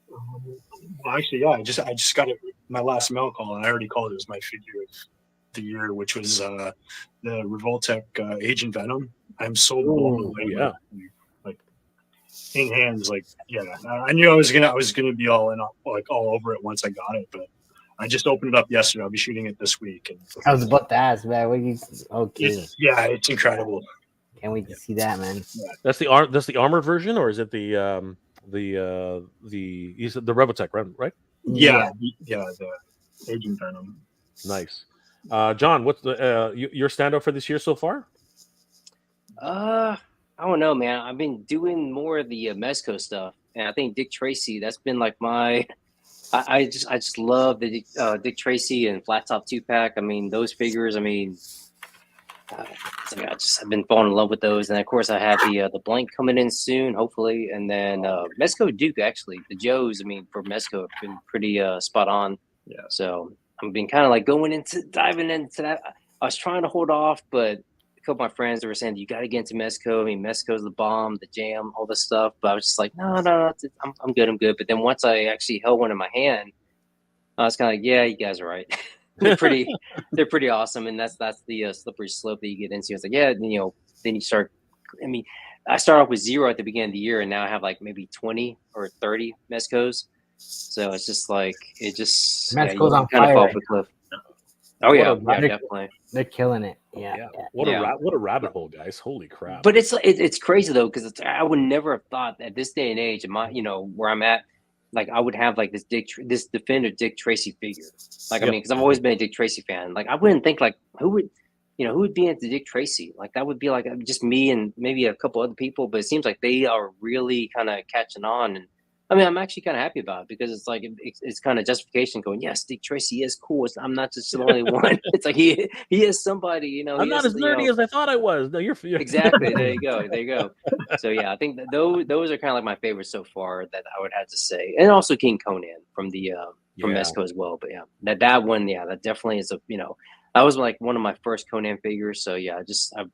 Well, actually, yeah, I just got my last mail call, and I already called it as my figure of the year, which was the Revoltech Agent Venom. I'm so blown away. Yeah. Like in hands, like I knew I was gonna be all in, like all over it once I got it, but I just opened it up yesterday. I'll be shooting it this week. And I was about to ask, man. Okay. It's incredible. Can't wait to see that, man. Yeah. That's the armored version, or is it the you said the Revoltech, right? Yeah, the Agent Venom. Nice. John, what's your standout for this year so far? I don't know, man. I've been doing more of the Mezco stuff, and I think Dick Tracy. That's been like my. I just love the Dick Tracy and Flat Top 2-pack. I mean, those figures. I mean, I've been falling in love with those, and of course I have the blank coming in soon, hopefully, and then Mezco Duke, actually the Joes. I mean, for Mezco have been pretty spot on. Yeah. So I've been kind of like diving into that. I was trying to hold off, but a couple of my friends were saying you got to get into Mezco. I mean, Mezco's the bomb, the jam, all this stuff. But I was just like, no, I'm good. But then once I actually held one in my hand, I was kind of like, yeah, you guys are right. they're pretty awesome, and that's the slippery slope that you get into. It's like, yeah, then you start. I mean, I started off with 0 at the beginning of the year, and now I have like maybe 20 or 30 Mezcos. So it's just like Mezco's on kind of fire fall right off the cliff. Oh yeah, they're- definitely. They're killing it. Yeah. What Yeah. a rabbit hole, guys! Holy crap! But it's crazy though, because I would never have thought at this day and age, where I'm at, like I would have like this Defender Dick Tracy figure. Like, I mean, because I've always been a Dick Tracy fan. Like, I wouldn't think like who would be into Dick Tracy? Like, that would be like just me and maybe a couple other people. But it seems like they are really kind of catching on. And I mean, I'm actually kind of happy about it, because it's like it's kind of justification going, yes, Dick Tracy is cool. I'm not just the only one. It's like he is somebody. I'm not as nerdy as I thought I was. No, you're exactly. There you go. So yeah, I think that those are kind of like my favorites so far that I would have to say, and also King Conan from the from Mezco as well. But yeah, that one, that definitely is that was like one of my first Conan figures. So yeah,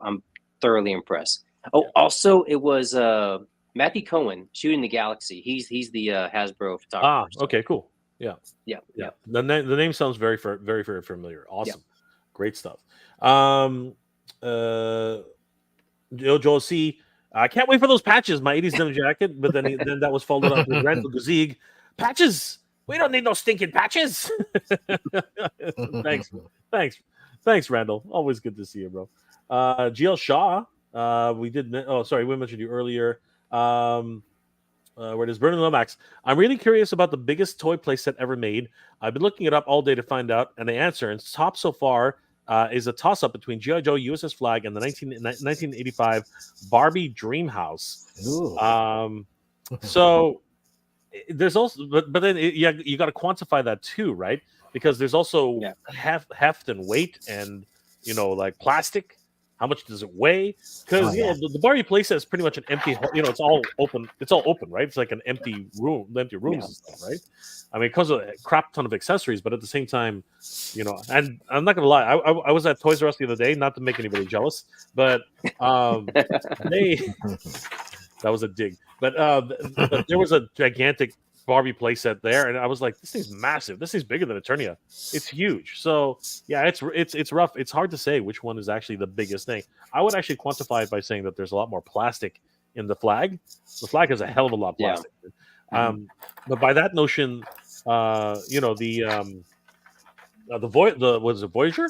I'm thoroughly impressed. Oh, also it was Matthew Cohen, Shooting the Galaxy. He's the Hasbro photographer. Okay, cool. Yeah. The name sounds very very familiar. Awesome, great stuff. Joel C. I can't wait for those patches. My 80s denim jacket, but then that was followed up with Randall Gazig. Patches. We don't need no stinking patches. Thanks, Randall. Always good to see you, bro. GL Shaw. We mentioned you earlier. Where it is Vernon Lomax. I'm really curious about the biggest toy playset ever made. I've been looking it up all day to find out, and the answer, and top so far, is a toss-up between G.I. Joe USS Flag and the 1985 Barbie Dream House. So there's also, but then you got to quantify that too, right? Because there's also heft and weight, and like plastic. How much does it weigh? Because the Barbie playset is pretty much an empty. It's all open. It's all open, right? It's like an empty room, and stuff, right? I mean, because of a crap ton of accessories, but at the same time, and I'm not gonna lie, I was at Toys R Us the other day, not to make anybody jealous, but that was a dig. But there was a gigantic Barbie playset there, and I was like, this thing's massive. This thing's bigger than Eternia. It's huge. So yeah, it's rough. It's hard to say which one is actually the biggest thing. I would actually quantify it by saying that there's a lot more plastic in the flag. The flag has a hell of a lot of plastic. But by that notion, was it Voyager,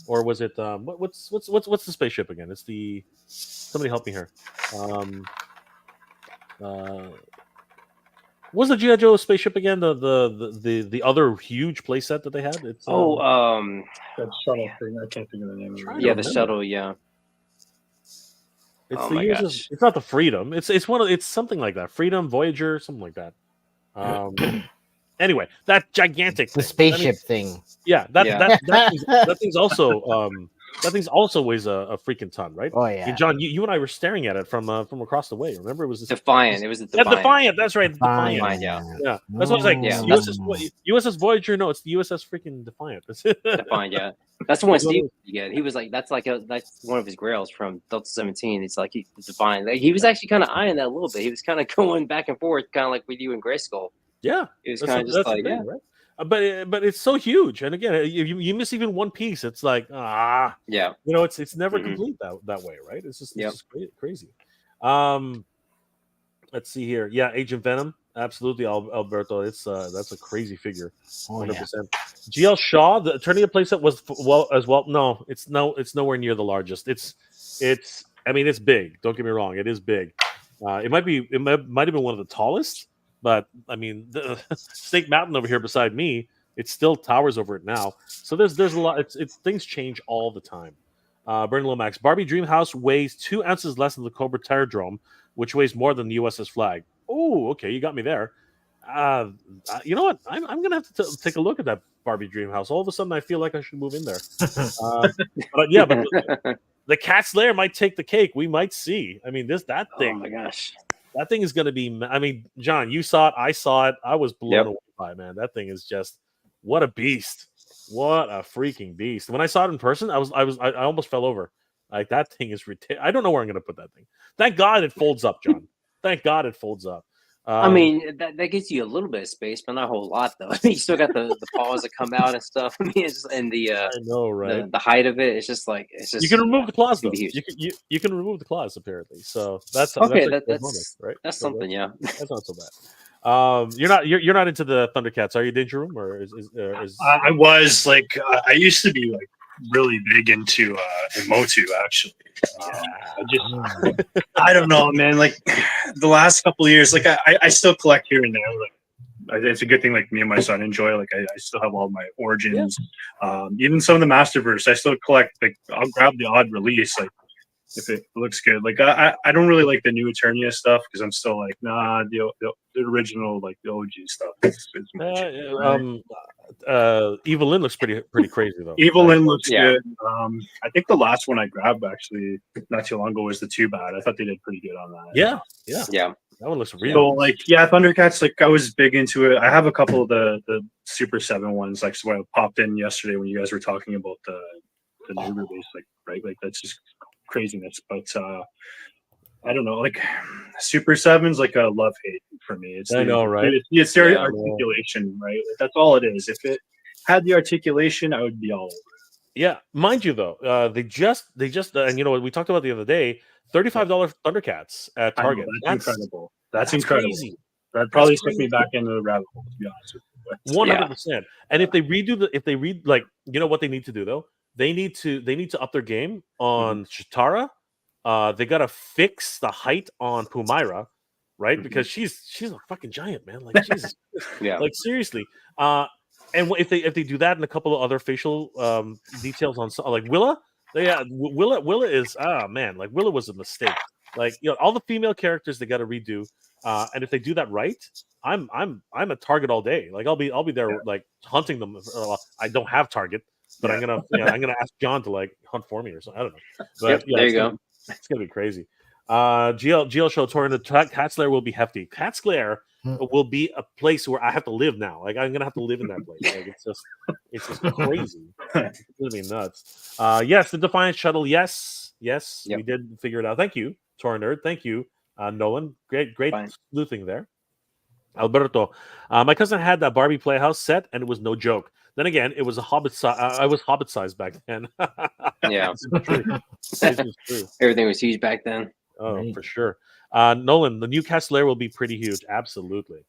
or was it what's the spaceship again? It's somebody help me here. What's the G.I. Joe spaceship again? The other huge playset that they had? It's that shuttle thing. I can't think of the name of it. Yeah, the shuttle. Yeah. It's it's not the Freedom. It's something like that. Freedom, Voyager, something like that. Anyway, that gigantic spaceship thing. Yeah, that thing's also that thing's also weighs a freaking ton, right? Oh yeah, John, you and I were staring at it from across the way. Remember, it was Defiant. It was a Defiant. Defiant. That's right, Defiant. Yeah. That's what I was like. Yeah. USS Voyager. No, it's the USS freaking Defiant. Defiant. Yeah, that's the one Steve again. He was like, that's one of his grails from Delta 17. It's like Defiant. Like, he was actually kind of eyeing that a little bit. He was kind of going back and forth, kind of like with you in Grayskull. Yeah, it was kind of just like right? But it's so huge, and again, if you miss even one piece, it's like it's never complete that way, right? It's just crazy. Let's see here. Yeah, Agent Venom, absolutely, Alberto. It's that's a crazy figure, 100%. GL Shaw, the Eternia playset was as well. No, it's nowhere near the largest. It's I mean, it's big. Don't get me wrong, it is big. It might have been one of the tallest. But I mean, the Snake Mountain over here beside me, it still towers over it now. So there's a lot. Things change all the time. Bernie Lomax, Barbie Dreamhouse weighs 2 ounces less than the Cobra Terradrome, which weighs more than the USS Flag. Oh, okay, you got me there. You know what? I'm gonna have to take a look at that Barbie Dreamhouse. All of a sudden, I feel like I should move in there. But the Cat's Lair might take the cake. We might see. I mean, that thing. Oh my gosh. That thing is going to be. I mean, John, you saw it. I saw it. I was blown away by it, man. That thing is just what a beast. What a freaking beast. When I saw it in person, I almost fell over. Like, that thing is I don't know where I'm going to put that thing. Thank God it folds up, John. Thank God it folds up. I mean, that gives you a little bit of space, but not a whole lot, though. I mean, you still got the paws that come out and stuff. I mean, it's just, and I know, right? The height of it, it's just you can remove the claws, though. You can remove the claws, apparently. So that's okay. That's right. That's something, yeah. That's not so bad. You're not into the Thundercats, are you, Danger Room, or is I was like I used to be like really big into Motu, actually. I don't know, man. Like the last couple of years, like I still collect here and there. Like it's a good thing. Like me and my son enjoy. Like I still have all my Origins, even some of the Masterverse. I still collect. Like I'll grab the odd release, like if it looks good. Like I don't really like the new Eternia stuff because I'm still like, nah, the original, like the OG stuff. Evil Lyn looks pretty crazy though. Evil Lyn looks good. I think the last one I grabbed actually not too long ago was the Too Bad. I thought they did pretty good on that. Yeah. That one looks real. So like Thundercats, like I was big into it. I have a couple of the Super 7 ones, like so I popped in yesterday when you guys were talking about the new release, like right, like that's just craziness. But I don't know, like Super 7's like a love-hate for me. It's right? It's their articulation, right? Like, that's all it is. If it had the articulation, I would be all over it. Yeah, mind you though, they just and you know what we talked about the other day, $35 Thundercats at I know, Target. that's incredible. That's incredible. Crazy. That probably took crazy. me back into the rabbit hole, to be honest with you. 100%. And if they read like, you know what they need to do though? They need to up their game on Chitara. They gotta fix the height on Pumaira, right? Because she's a fucking giant, man. Like Jesus, Yeah. like seriously. And if they do that and a couple of other facial details on like Willa, Willa is man, like Willa was a mistake. Like all the female characters they got to redo. And if they do that right, I'm a Target all day. Like I'll be there like hunting them. I don't have Target, but I'm gonna ask John to like hunt for me or something. I don't know. But there you go. It's gonna be crazy. GL show touring the Cat Slayer will be hefty. Cat Slayer will be a place where I have to live now. Like I'm gonna have to live in that place. Like it's just crazy. It's gonna be nuts. Yes, the Defiant Shuttle. Yes, we did figure it out. Thank you, Tor Nerd. Thank you, Nolan. Great sleuthing there. Alberto, my cousin had that Barbie Playhouse set, and it was no joke. Then again, it was a Hobbit size. I was Hobbit size back then. Yeah, it's true. Everything was huge back then. Oh, for sure. Nolan, the new Cat Slayer will be pretty huge. Absolutely.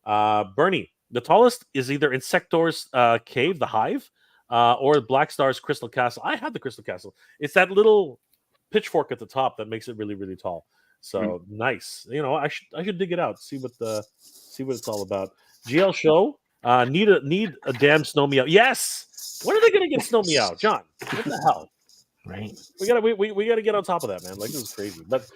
Bernie, the tallest is either Insector's cave, the hive, or Black Star's Crystal Castle. I have the Crystal Castle. It's that little pitchfork at the top that makes it really, really tall. So nice. I should dig it out, see what it's all about. GL show. Need a damn Snow Me Out. Yes. When are they gonna get Snow Me Out, John? What the hell? Right. We gotta get on top of that, man. Like this is crazy. But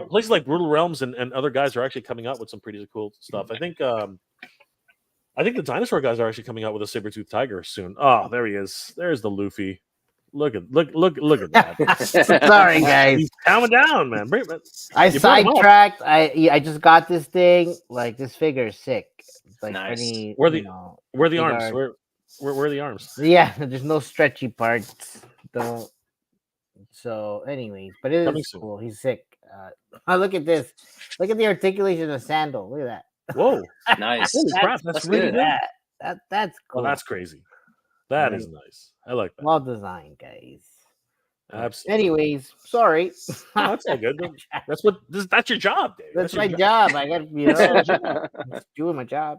places like Brutal Realms and other guys are actually coming out with some pretty cool stuff. I think the Dinosaur guys are actually coming out with a saber-tooth tiger soon. Oh, there he is. There's the Luffy. Look at that. Sorry, guys. He's calming down, man. I sidetracked. I just got this thing. Like this figure is sick. It's like nice. pretty, where are the arms? Where are the arms? Yeah, there's no stretchy parts. Don't. So, anyways, but it is cool. He's sick. Look at this. Look at the articulation of the sandal. Look at that. Whoa, nice. Holy crap, that's really good. That's cool. Oh, that's crazy. That is nice. I like that. Well designed, guys. Absolutely. Anyways, sorry. That's all good. That's your job, Dave. That's my job. I got doing my job.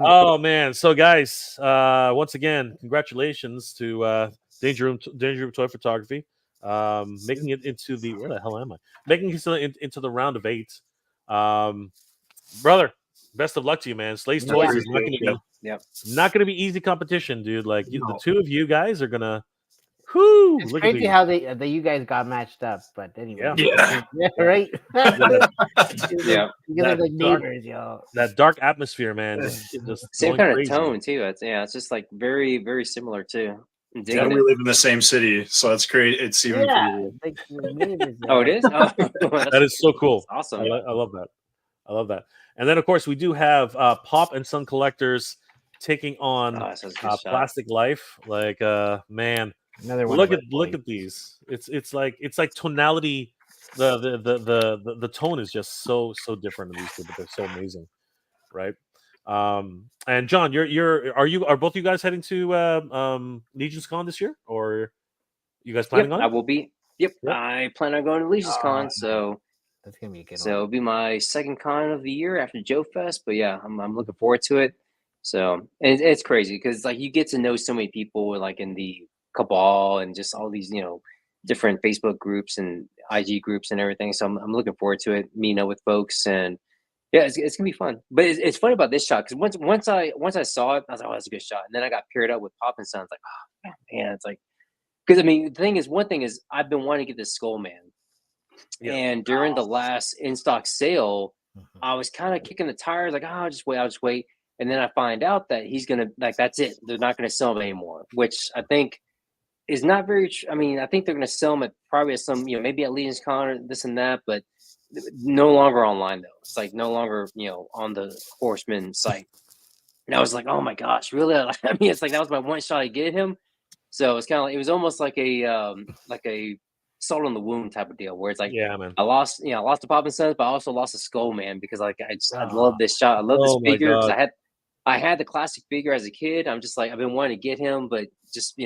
Oh man. So guys, once again, congratulations to Danger Room Toy Photography. Making it into the where the hell am I? Making it into the round of 8. Brother, best of luck to you, man. Slay's Toys is not gonna be easy competition, dude. Like the two of you guys are gonna it's crazy how you guys got matched up, but anyway. Yeah. Right? Yeah. You guys are like neighbors, yo. That dark atmosphere, man. Just same kind of tone too. It's just like very, very similar too. We live in the same city, so that's great. It's even cool. Oh, it is? Oh, that is so cool. Awesome. I love that. And then of course we do have Pop and Sun Collectors taking on Plastic Life. Like man. Another one. Look at these. It's like tonality. The tone is just so different in these two, but they're so amazing, right? And John, are both you guys heading to Legion's Con this year, or you guys planning on it? I will be. Yep. I plan on going to Legion's Con, so that's gonna be a good one. So it'll be my second con of the year after Joe Fest, but yeah, I'm looking forward to it. So it's crazy because like you get to know so many people like in the cabal and just all these different Facebook groups and IG groups and everything. So I'm looking forward to it, meeting up with folks, and yeah, it's gonna be fun. But it's funny about this shot because once I saw it, I was like, oh, that's a good shot. And then I got paired up with Pop and Sons, like, oh man, it's like because I mean one thing is I've been wanting to get this Skull Man, and during the last in stock sale, I was kind of kicking the tires, like, oh, I'll just wait. And then I find out that he's gonna that's it. They're not gonna sell him anymore, which I think is not very. I mean, I think they're gonna sell him at probably at some maybe at Legion's Con or this and that, but no longer online though. It's like no longer on the Horseman site. And I was like, oh my gosh, really? I mean, it's like that was my one shot to get him. So it's kind of like it was almost like a salt on the wound type of deal where it's like, yeah, man, I lost the Pop and Sons, but I also lost the Skull Man because like I love this shot. I love this figure because I had the classic figure as a kid. I'm just like I've been wanting to get him, but just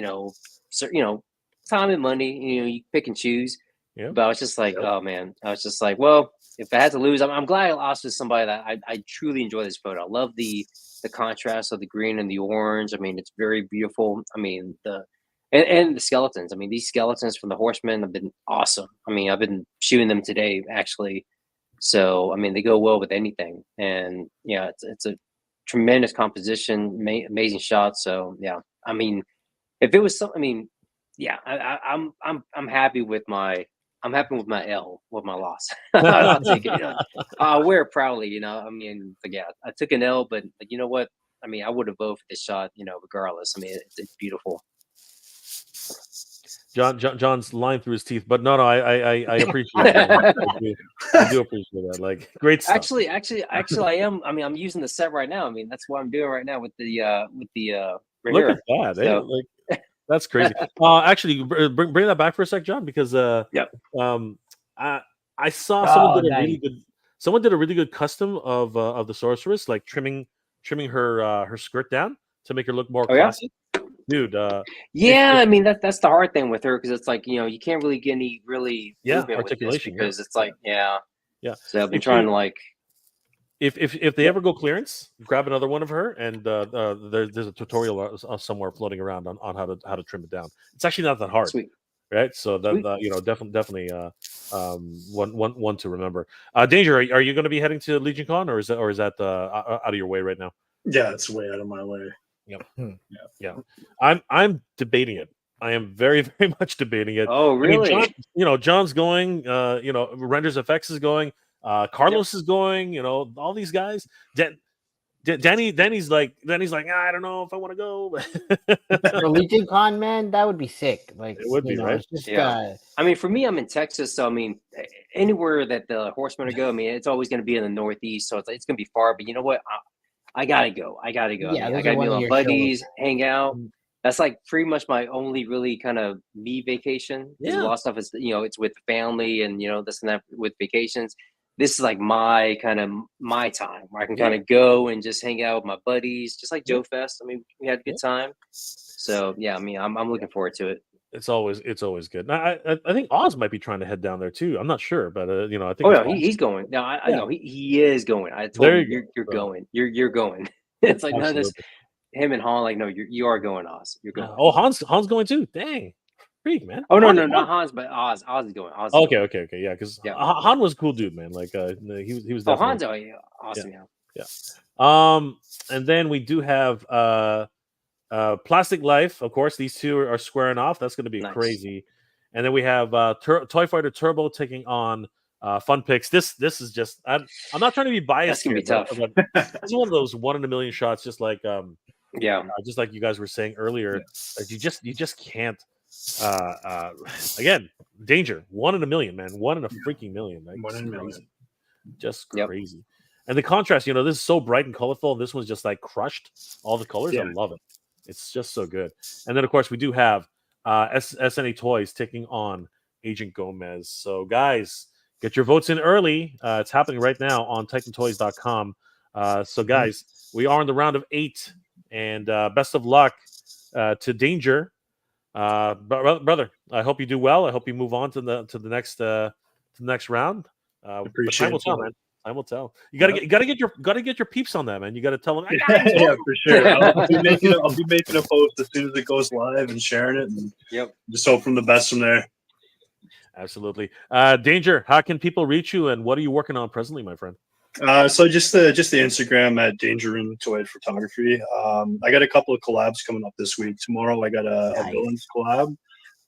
time and money, you pick and choose. Yeah. But I was just like, oh man, I was just like, well, if I had to lose, I'm glad I lost to somebody that I truly enjoy this photo. I love the contrast of the green and the orange. I mean, it's very beautiful. I mean, and the skeletons. I mean, these skeletons from the Horsemen have been awesome. I mean, I've been shooting them today actually. So I mean, they go well with anything. And yeah, it's a tremendous composition, amazing shot. So yeah, I mean, if it was I mean, yeah, I'm happy with my L, with my loss. I'll take it. You know? I'll wear it proudly. You know, I mean, but yeah, I took an L, but you know what? I mean, I would have voted for this shot. You know, regardless. I mean, it's beautiful. John's lying through his teeth, but no, I appreciate that. I do appreciate that. Like, great stuff. Actually, I am. I mean, I'm using the set right now. I mean, that's what I'm doing right now with the right Look here. at that. So, Like, that's crazy. Actually, bring that back for a sec, John, because I saw someone did a really good. Someone did a really good custom of the sorceress, like trimming her skirt down to make her look more classy. Dude, yeah, I mean that's the hard thing with her, because it's like, you know, you can't really get any really movement articulation with this, because it's like yeah. So I've been If trying to like, if they ever go clearance, grab another one of her, and there's a tutorial somewhere floating around on how to trim it down. It's actually not that hard, sweet. right? So that you know, definitely one to remember. Danger, are you going to be heading to Legion Con, or is that out of your way right now? Yeah, it's way out of my way. Yeah. I'm debating it. I am very, very much debating it. Oh, really? I mean, John's going. Renders FX is going. Carlos is going. You know, all these guys. Danny's like, I don't know if I want to go. For Legion Con, man, that would be sick. Like, it would be, right? It's just, I mean, for me, I'm in Texas, so I mean, anywhere that the Horsemen are go, I mean, it's always going to be in the Northeast, so it's going to be far. But you know what? I gotta go. Yeah, I mean, I gotta be with my buddies, hang out. That's like pretty much my only really kind of me vacation. Yeah. A lot of stuff is, you know, it's with the family and, you know, this and that with vacations. This is like my time where I can kind of go and just hang out with my buddies, just like Joe Fest. I mean, we had a good time. So yeah, I mean, I'm looking forward to it. It's always good. Now, I think Oz might be trying to head down there too. I'm not sure, but I think. Oh no, he's going. No, I know he is going. I told him you're going. You're going. It's like none of this. Him and Han, like, no, you are going, Oz. You're going. Oh, Han's going too. Dang, freak, man. Oh no, not Hans, but Oz. Oz is going. Okay, yeah, because Han was a cool dude, man. Like, he was. Oh, Han's awesome. Yeah. And then we do have Plastic Life, of course. These two are squaring off. That's going to be crazy. And then we have Toy Fighter Turbo taking on Fun Picks. This is just. I'm not trying to be biased. That's gonna be tough. This is one of those 1 in a million shots. Just like just like you guys were saying earlier. Like you just can't. Again, danger. 1 in a million, man. 1 in a freaking million. Like, 1 in a million. Just crazy. And the contrast, this is so bright and colorful. And this one's just like crushed all the colors. I love it. It's just so good. And then, of course, we do have SNA Toys taking on Agent Gomez. So, guys, get your votes in early. It's happening right now on TitanToys.com. So, guys, we are in the round of 8. And best of luck to Danger. Brother, I hope you do well. I hope you move on to the next round. Appreciate time will tell, man. Time will tell. You gotta get your peeps on that, man. You gotta tell them. Yeah, for sure. I'll be making a post as soon as it goes live and sharing it, and just hope from the best from there. Absolutely. Danger, how can people reach you, and what are you working on presently, my friend? So just the Instagram at Danger Room Toy Photography. I got a couple of collabs coming up this week. Tomorrow I got a Villains collab,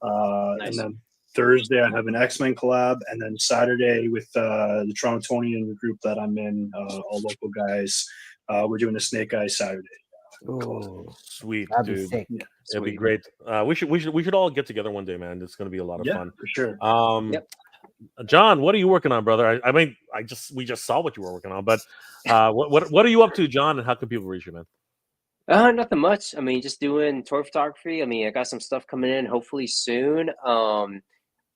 and then Thursday I have an X-Men collab, and then Saturday with the Torontonian group that I'm in, all local guys. We're doing a Snake Eyes Saturday. Oh, sweet, that'd dude. be sick. Yeah, it'd be great. We should all get together one day, man. It's gonna be a lot of fun for sure. John, what are you working on, brother? I mean, we just saw what you were working on, but what are you up to, John? And how can people reach you, man? Nothing much. I mean, just doing toy photography. I mean, I got some stuff coming in hopefully soon. I'm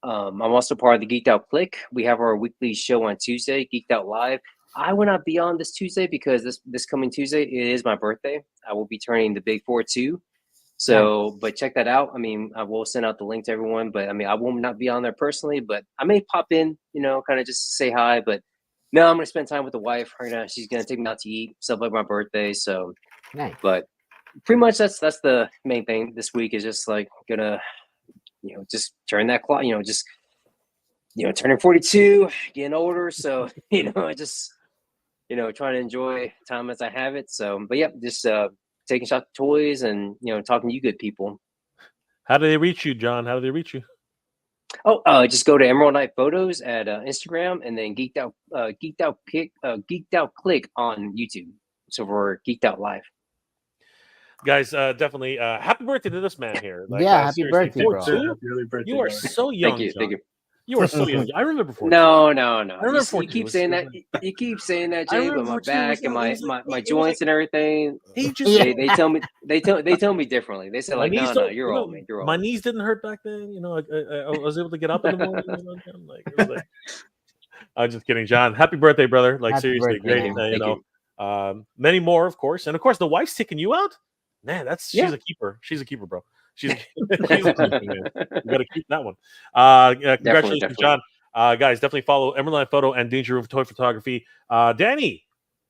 also part of the Geeked Out Click. We have our weekly show on Tuesday, Geeked Out Live. I will not be on this Tuesday because this coming Tuesday it is my birthday. I will be turning the big 42. So, but check that out. I mean, I will send out the link to everyone, but I mean, I will not be on there personally, but I may pop in, kind of just to say hi. But no, I'm gonna spend time with the wife. She's gonna take me out to eat, celebrate my birthday. So, Nice. but pretty much that's the main thing this week is just like gonna, just turn that clock. Just turning 42, getting older. So, I just trying to enjoy time as I have it. So, but yep, just taking shots to Toyz and talking to you good people. How do they reach you, John? How do they reach you? Oh, just go to Emerald Night Photos at Instagram, and then Geeked Out Click on YouTube. So we're Geeked Out Live. Guys, definitely happy birthday to this man here. Happy seriously, birthday, bro. 42? Happy early birthday, You are brother. so young. Thank you, John. thank you. You are so young. I remember 42. No. I remember You 14 keep was saying so that. You keep saying that, I Jay. But remember my 14 was back and young. It was my like- joints and everything. He just They tell me they tell me differently. They say My like, knees no, don't- you're old, man. You're old. my knees didn't hurt back then. I was able to get up in the morning. I'm like, I'm just kidding, John. Happy birthday, brother. Like Happy seriously, birthday, great. man. Thank you. Many more, of course, and of course, the wife's taking you out. Man, she's Yeah. a keeper. She's a keeper, bro. She's a keeper, man. You got to keep that one. Congratulations, Definitely. John. Guys, definitely follow Emerald Line Photo and Danger Room Toy Photography. Danny,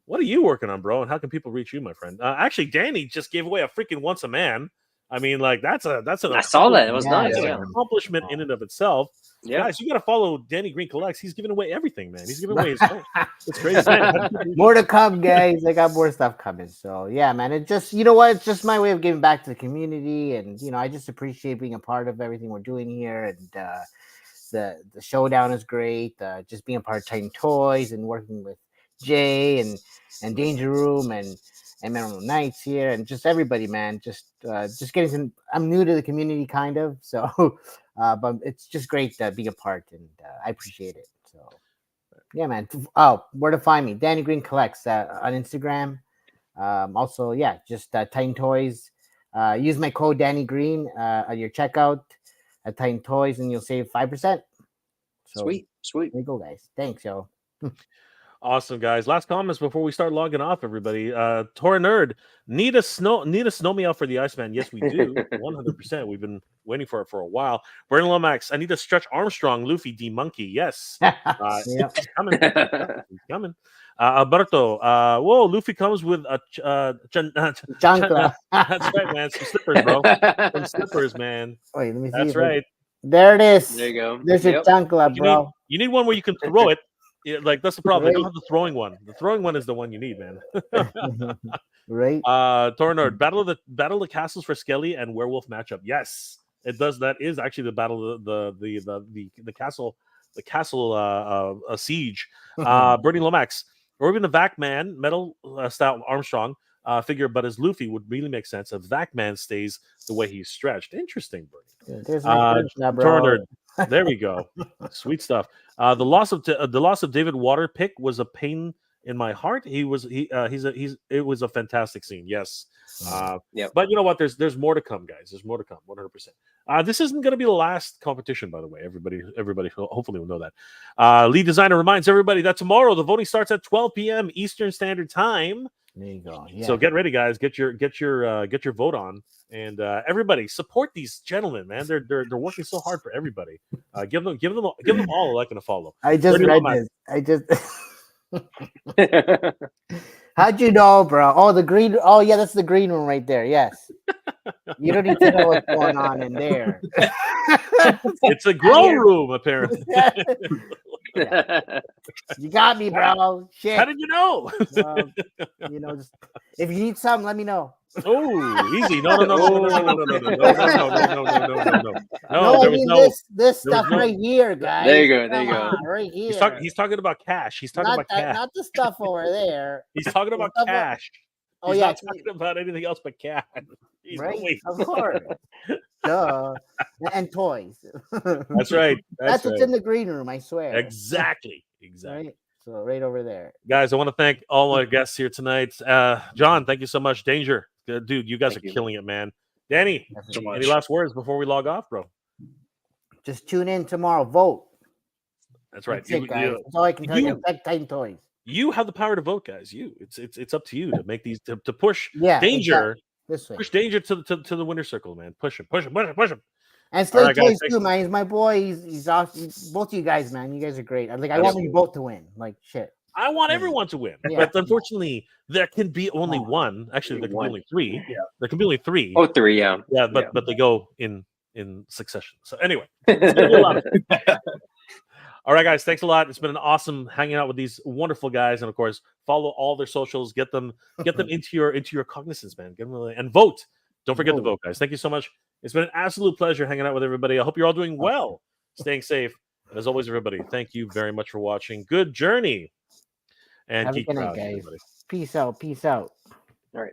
what are you working on, bro? And how can people reach you, my friend? Actually, Danny just gave away a freaking Once a Man. I mean, like that's an I saw that. It was Yeah, nice. that's Yeah. an accomplishment in and of itself. Yeah. Guys, you got to follow Danny Green Collects. He's giving away everything, man. He's giving away his phone. It's crazy. Man. More to come, guys. I got more stuff coming. So yeah, man. It just it's just my way of giving back to the community, and I just appreciate being a part of everything we're doing here. And the showdown is great. Just being a part of Titan Toys and working with Jay and Danger Room and Emerald Knights here, and just everybody, man. Just getting some. I'm new to the community, kind of. So, but it's just great being a part, and I appreciate it. So. Yeah, man. Oh, where to find me? Danny Green Collects on Instagram. Also, yeah, just Titan Toys. Use my code Danny Green at your checkout at Titan Toys, and you'll save 5%. So, Sweet. There you go, guys. Thanks, yo. Awesome, guys. Last comments before we start logging off, everybody. Tora Nerd, need a snow me out for the Iceman. Yes, we do. 100%. We've been waiting for it for a while. Brandon Lomax, I need to stretch Armstrong, Luffy, D Monkey. Yes. Yeah. He's coming. He's coming. Alberto, whoa, Luffy comes with a Chancla. that's right, man. Some slippers, bro. Some slippers, man. Wait, let me see. That's right. There it is. There you go. There's your Yep. chancla, bro. You need one where you can throw it. Yeah, like that's the problem. They don't Right. have the throwing one. The throwing one is the one you need, man. Right? Tornard, battle of the castles for Skelly and werewolf matchup. Yes, it does. That is actually the battle of the castle siege. Bernie Lomax, or even the Vac Man metal style Armstrong figure, but as Luffy would really make sense if Vac Man stays the way he's stretched. Interesting, Bernie. There's my now, bro. Tornard. There we go. Sweet stuff. The loss of David Water Pick was a pain in my heart. It was a fantastic scene. Yes. Yep. But you know what? There's more to come, guys. There's more to come. 100%. This isn't going to be the last competition, by the way. Everybody hopefully will know that. Lead designer reminds everybody that tomorrow the voting starts at 12 p.m. Eastern Standard Time. There you go. Yeah. So get ready, guys. Get your vote on, and everybody support these gentlemen, man. They're working so hard for everybody. Give them all a like and a follow. I just Bernie read Lomax. this. How'd you know, bro? Oh, the green. Oh, yeah, that's the green room right there. Yes. You don't need to know what's going on in there. It's a grow room, apparently. You got me, bro. Shit. How did you know? Just, if you need something, let me know. Oh, easy. No. No, I mean this there stuff was no- right here, guys. There you go. Come on, right here. He's talking about cash. He's talking about cash. Not the stuff over there. He's talking about Stuff cash. Oh He's yeah, not talking about anything else but cash. He's right. wait. Of course. Duh. And toys. That's right. That's what's in the green room. I swear. Exactly. Right. So right over there. Guys, I want to thank all my guests here tonight. John, thank you so much. Danger, dude, you guys Thank are you. killing it, man. Danny, So much. any last words before we log off, bro? Just tune in tomorrow. Vote. That's right. That's it, guys. That's all I can tell you. Tech Titan Toys. You have the power to vote, guys. It's up to you to make these to push Yeah. Danger This way. Push danger to the winner circle, man. Push him, push him, push him, push him. And Slate right, guys, Toyz too, man. He's my boy. He's awesome. Both of you guys, man. You guys are great. Like I want you both to win. Like shit. I want everyone to win, Yeah. but unfortunately, there can be only one. Actually, there can be only three. Yeah. There can be only three. Oh, 3, yeah. Yeah, but they go in succession. So anyway, it's gonna be a lot. All right, guys, thanks a lot. It's been an awesome hanging out with these wonderful guys, and of course, follow all their socials. Get them into your cognizance, man. Get them and vote. Don't forget to vote, guys. Thank you so much. It's been an absolute pleasure hanging out with everybody. I hope you're all doing well, staying safe, and as always, everybody, thank you very much for watching. Good journey, and Have a geek good night, proud, guys. everybody. Peace out. Peace out. All right.